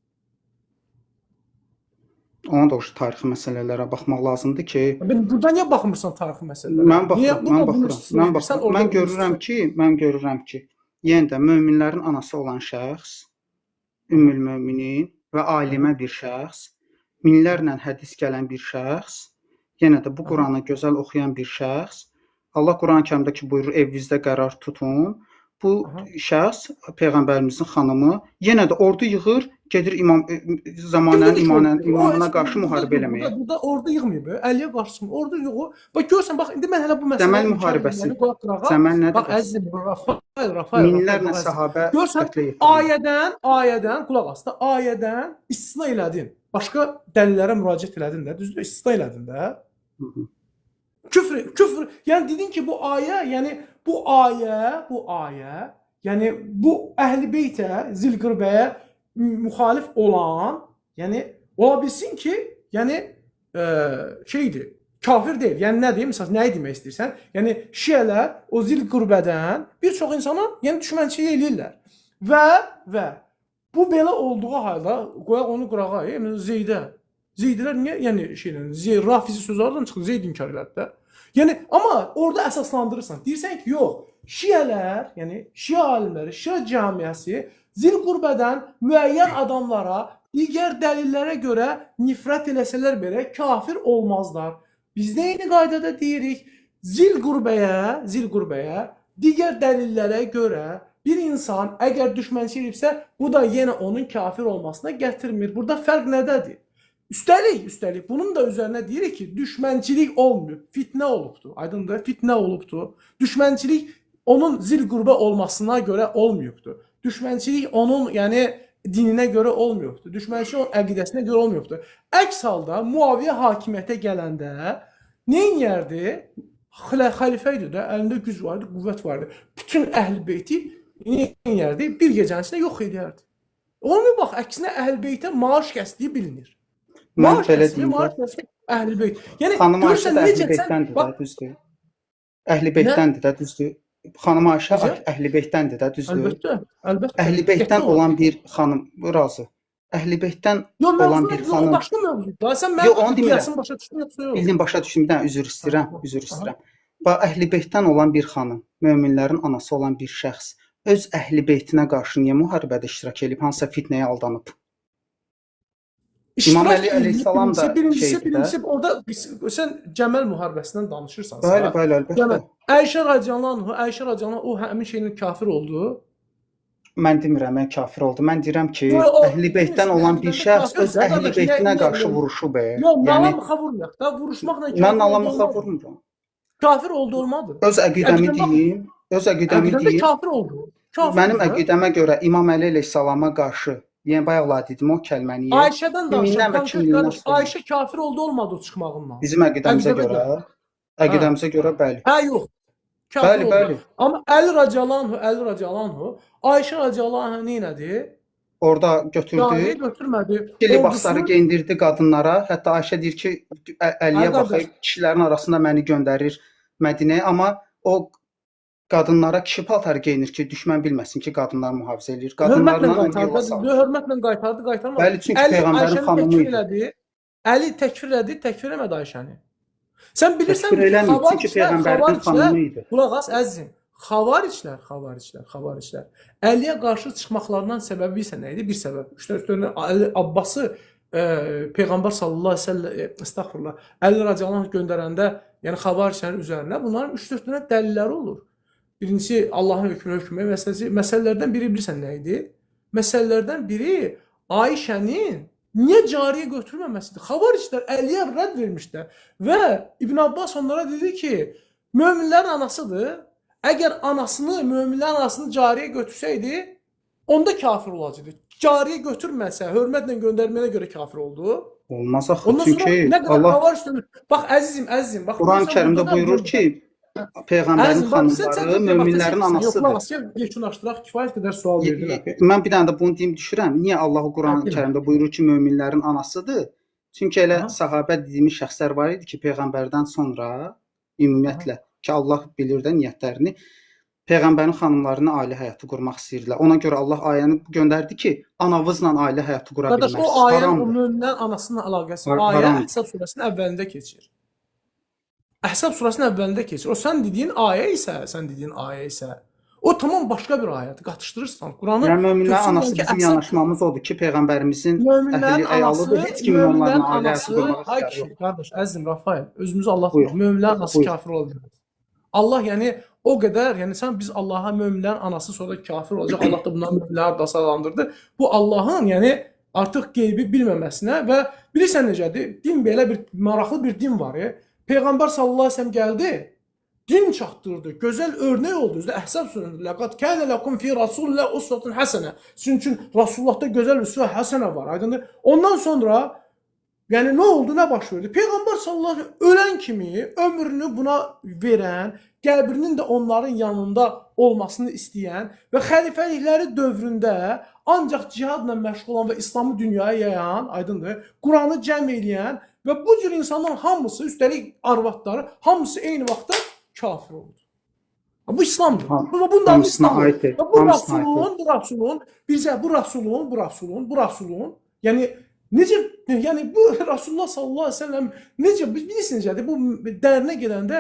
A: Ona da o tarixi məsələlərə baxmaq lazımdır ki,
B: Burada niyə baxmırsan tarixi məsələlərə?
A: mən baxıram. Mən görürəm ki, yenə də möminlərin anası olan şəxs, Ümmül Möminin və alimə bir şəxs, minlərlə hədis gələn bir şəxs, yenə də bu Quranı gözəl oxuyan bir şəxs, Allah Quran-Kərimdə ki buyurur, evinizdə qərar tutun. Bu şəxs Peyğəmbərimizin xanımı yenə də ordu yığır, gedir imamına qarşı müharibə eləməyə.
B: Burada ordu yığmayıb, Əliyə qarşı ordu yığır. Bax görsən, bax indi mən hələ bu məsələyə
A: Zəmən müharibəsi. Zəmən nədir?
B: Bax əzizim, Rafael.
A: Minlərlə səhabə
B: görsən,
A: qətlə yetirildi.
B: ayədən qulaq as da, ayədən istisna elədin. Başqa dəlillərə müraciət elədin də, düzdür? İstisna elədin də. Küfr, yəni dedin ki bu ayə, bu ayə, yəni bu Əhl-i-Beytə, Zilqırbəyə müxalif olan, yəni ola bilsin ki, yəni şeydir, kafir deyil. Yəni nə deyim, məsələn, nəyi demək istəyirsən? Yəni Şiələr o Zilqırbədən bir çox insana, yəni düşmənçilik eləyirlər. Və bu belə olduğu halda qoyaq onu qırağa, Zeydlər niyə, yəni Rafizi sözü oradan çıxdı, Zeyd inkar elədi də. Yəni amma orada əsaslandırırsan. Deyirsən ki, yox, Şiələr, yəni Şiə alimləri, Şiə cəmiyyəsi Zilqırbədən müəyyən adamlara digər dəlillərə görə nifrət eləsələr belə kafir olmazlar. Biz də eyni qaydada deyirik, Zilqırbəyə digər dəlillərə görə bir insan əgər düşmənçilik edibsə, bu da yenə onun kafir olmasına gətirmir. Burada fərq nədədir? Üstəlik bunun da üzərinə deyirik ki, düşmənçilik olmuyor, fitnə olubdur. Aydındır, fitnə olubdur. Düşmənçilik onun Zilqırbə olmasına görə olmayıbdır. Düşmənçilik onun, yəni dininə görə olmayıbdır. Düşmənçilik onun əqidəsinə görə olmayıbdır. Əks halda Muaviyə hakimiyyətə gələndə nə edərdi? Xəlifə idi də, əlində güc vardı, qüvvət vardı. Bütün Əhl-i-Beyti nə edərdi? Bir gecənin içində yox edərdi. Olmuyor bax, əksinə Əhl-i-Beytə maaş kəsdiyi bilinir.
A: Mən belə deyim də.
B: Əhl-i-Beyt. Yəni
A: Xanım Ayşə
B: görürsən necə
A: Əhl-i-Beytdəndir də, düzdür. Əhl-i-Beytdəndir də, düzdür. Xanım Ayşə Əhl-i-Beytdəndir də, düzdür.
B: Əlbəttə.
A: Əhl-i-Beytdən olan bir xanım, razı. Əhl-i-Beytdən olan bir xanım.
B: Başqa mövzudur. Sən mənim qiyasını başa düşdün yoxsa yox?
A: Bildim, başa düşdüm. Bir dənə üzr istəyirəm. Bax, Əhl-i-Beytdən olan bir xanım, möminlərin anası olan bir şəxs öz Əhl-i-Beytinə qarşı niyə müharibədə iştirak edib, hansısa fitnəyə aldanıb? İmam Əli əleyhissalam da
B: birincisi orada sən Cəməl müharibəsindən danışırsan.
A: Bəli, əlbəttə.
B: Ayşə radiyallahu anha o həmin şeyin kafir oldu.
A: Mən demirəm, kafir oldu. Mən deyirəm ki, Əhl-i-Beytdən olan bir şəxs öz Əhl-i-Beytinə qarşı vuruşub.
B: Yox, nalamuxa vurmayaq da, vuruşmaqla kafir oldu.
A: Mən nalamuxa vurmuram.
B: Kafir oldu, olmadı.
A: Öz əqidəmi deyim.
B: Kafir oldu.
A: Mənim əqidəmə görə İmam Əli əleyhissalama qarşı, yəni bayaqlar dedim o kəlməni.
B: Ayşədən danışaq. Ayşə kafir oldu, olmadı o çıxmağından.
A: Bizim əqidəmizə görə bəli.
B: Hə, yox.
A: Bəli.
B: Amma Əli radiyallahu Ayşə radiyallahu nə elədi?
A: Orada götürdü.
B: Götürmədi.
A: Libasları geyindirdi qadınlara. Hətta Ayşə deyir ki, Əliyə baxıb kişilərin arasında məni göndərir Mədinəyə, amma o qadınlara kişi paltarı geyinir ki, düşmən bilməsin ki, qadınlar mühafizə edir.
B: Hörmətlə qaytardı, qaytarmadı.
A: Bəli, çünki Peyğəmbərin xanımı idi.
B: Əli təkfir eləmədi Ayşəni. Sən bilirsən
A: ki, çünki Peyğəmbərin xanımı idi.
B: Qulaq as, əzizim. Xavariclər. Əliyə qarşı çıxmaqlarından səbəbi isə nə idi? Bir səbəb. Üstəlik Əli Abbası Peyğəmbər sallallahu əleyhi və səlləm estəğfurullah Əli radiyallahu anh göndərəndə, yəni xavariclərin üzərinə bunların 3-4 dənə dəlilləri olur. Birincisi Allahın hökmü məsələlərdən biri bilirsən nə idi? Məsələlərdən biri Ayşənin niyə cariyə götürməməsidir? Xavariclər Əliyə rədd vermişlər və İbn Abbas onlara dedi ki, möminlərin anasıdır. Əgər möminlərin anasını cariyə götürsəydi, onda kafir olacaqdı. Cariyə götürməsə, hörmətlə göndərməyinə görə kafir oldu.
A: Olmaz axı.
B: Ondan sonra
A: Çünki
B: nə qədər
A: Allah
B: xavariclər, bax əzizim, bax
A: Quran-Kərimdə buyurur ki, Peyğəmbərin xanımları möminlərin anasıdır.
B: Yox, yekunlaşdıraq, kifayət qədər sual verdilər.
A: Mən bir dənə də bunu deyim düşürəm. Niyə Allah Quran-Kərimdə buyurur ki, möminlərin anasıdır? Çünki elə sahabə dediyimiz şəxslər var idi ki, Peyğəmbərdən sonra ümumiyyətlə ki, Allah bilir də niyyətlərini, Peyğəmbərin xanımlarına ailə həyatı qurmaq istəyirdilər. Ona görə Allah ayəni göndərdi ki, anavızla ailə həyatı qura
B: Qardaş,
A: bilməzsiniz.
B: o ayənin o möminlərin anasının əlaqəsi var. Ayə Əhzab surəsinin əvvəlində keçir. Əhzab surəsinin əvvəlində keçir. O sən dediyin ayə isə, o tamam başqa bir ayədir. Qatışdırırsan. Quranı
A: Yəni möminlərin anası bizim yanaşmamız odur ki, Peyğəmbərimizin əhli əyalıdır. Heç kimin onların ailə həyatı qurmaq istəyir.
B: Qardaş, əzizim Rafael, özümüzü Allah tanıyır. Möminlərin anası kafir ola bilməz. Allah yəni o qədər, yəni biz Allaha möminlərin anası sonra kafir olacaq. Allah da bundan möminləri da sağlandırdı. Bu Allahın yəni artıq qeybi bilməməsinə və bilirsən necədir? Din belə bir maraqlı bir din var. Peyğəmbər sallallahu əleyhi və səlləm gəldi, din çatdırdı, gözəl örnək oldu. Əhzab surəsində "Laqad kana lakum fi rasulillahi uswatun hasana." Sizin üçün Rasulullahda gözəl üsvə həsənə var. Aydındır? Ondan sonra yəni nə oldu, nə baş verdi? Peyğəmbər sallallahu əleyhi və səlləm ölən kimi ömrünü buna verən, qəbrinin də onların yanında olmasını istəyən və xəlifəlikləri dövründə ancaq cihadla məşğul olan və İslamı dünyaya yayan, aydındır, Quranı cəm eləyən və bu cür insanların hamısı, üstəlik arvadları, hamısı eyni vaxtda kafir oldu. Bu İslamdır. Bunun da İslamdır. Bu Rasulun, yəni necə, yəni bu Rasulullah sallallahu əleyhi və səlləm necə, bilirsiniz necədir? Bu dərinə gedəndə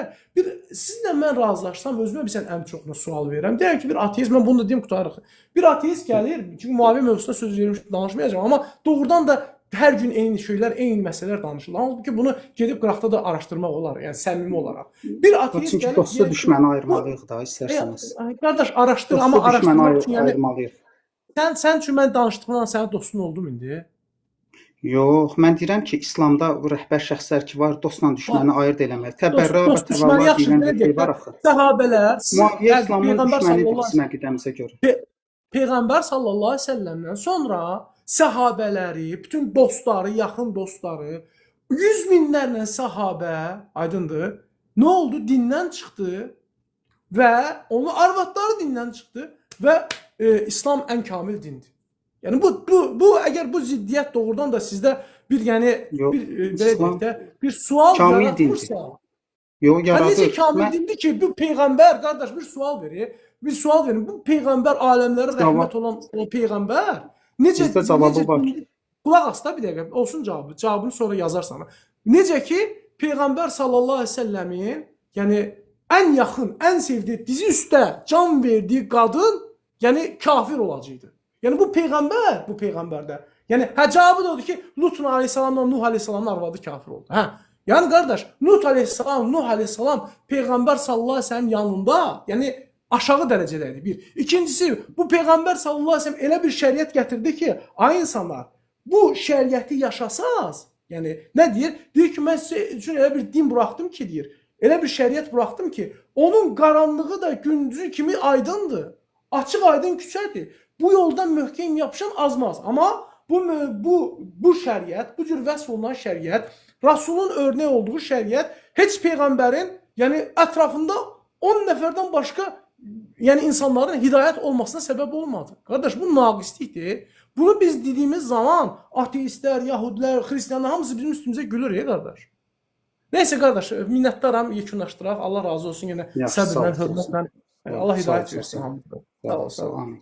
B: sizlə mən razılaşsam, özümə bilsən ən çoxunu sual verirəm. Deyək ki, bir ateist, mən bunu da deyim qutarıq. Bir ateist gəlir, çünki müavi mövzusunda söz vermiş, danışmayacağam, amma doğrudan da hər gün eyni şeylər, eyni məsələlər danışılır. Halbuki bunu gedib qıraqda da araşdırmaq olar, yəni səmimi olaraq. Bir ateist
A: gəlir, dostu düşməni ayırmalıyıq da istərsəniz.
B: Qardaş, araşdır, amma araşdırmaq üçün yəni
A: ayırmalıyıq.
B: Sən üçün mən danışdığımdan sənin dostun oldum indi?
A: Yox, mən deyirəm ki, İslamda bu rəhbər şəxslər ki var, dostla düşməni ayırd eləmək. Təbərrə və təvəllüd deyilən bir şey var axı.
B: Səhabələr,
A: Muaviyyə İslamın düşmənidir bizim əqidəmizə görə.
B: Peyğəmbər sallallahu əleyhi və səlləmdən sonra səhabələri, bütün dostları, yaxın dostları, 100 minlərlə səhabə, aydındır, nə oldu? Dindən çıxdı və onun arvadları dindən çıxdı və İslam ən kamil dindir. Yəni bu əgər bu ziddiyyət doğrudan da sizdə bir yəni bir sual yaratmırsa, necə kamil dindir ki, bu peyğəmbər, qardaş, bir sual verir. Bir sual verin. Bu peyğəmbər aləmlərə rəhmət olan o peyğəmbər necə qulaq as da bir dəqiqə, olsun cavabı. Cavabını sonra yazarsan. Necə ki peyğəmbər sallallahu əleyhi və səlləmin, yəni ən yaxın, ən sevdiyi, dizi üstə can verdiyi qadın, yəni kafir olacaqdı. Yəni bu peyğəmbərdə. Yəni cavabı da odur ki, Lut əleyhissalamla Nuh əleyhissalamın arvadı kafir oldu. Yəni qardaş, Lut əleyhissalam, Nuh əleyhissalam peyğəmbər sallallahu əleyhi və səlləm yanında, yəni aşağı dərəcədədir bir. İkincisi, bu peyğəmbər sallallahu əleyhi və səlləm elə bir şəriət gətirdi ki, ay insanlar, bu şəriəti yaşasaz, yəni nə deyir? Deyir ki, mən sizə üçün elə bir din buraxdım ki, deyir. Elə bir şəriət buraxdım ki, onun qaranlığı da gündüzü kimi aydındır. Açıq aydın küçədir. Bu yoldan möhkəm yapışan azmaz. Amma bu şəriət, bu cür vəsf olunan şəriət, Rasulun örnək olduğu şəriət heç peyğəmbərin, yəni ətrafında 10 nəfərdən başqa yəni insanların hidayət olmasına səbəb olmadı. Qardaş, bu naqislikdir. Bunu biz dediyimiz zaman ateistlər, yahudilər, xristianlar hamısı bizim üstümüzə gülür qardaş. Nəysə qardaş, minnətdaram, yekunlaşdıraq. Allah razı olsun yenə səbrlə, hörmətlə. Allah hidayət versin hamımıza.
A: Sağ ol, amin.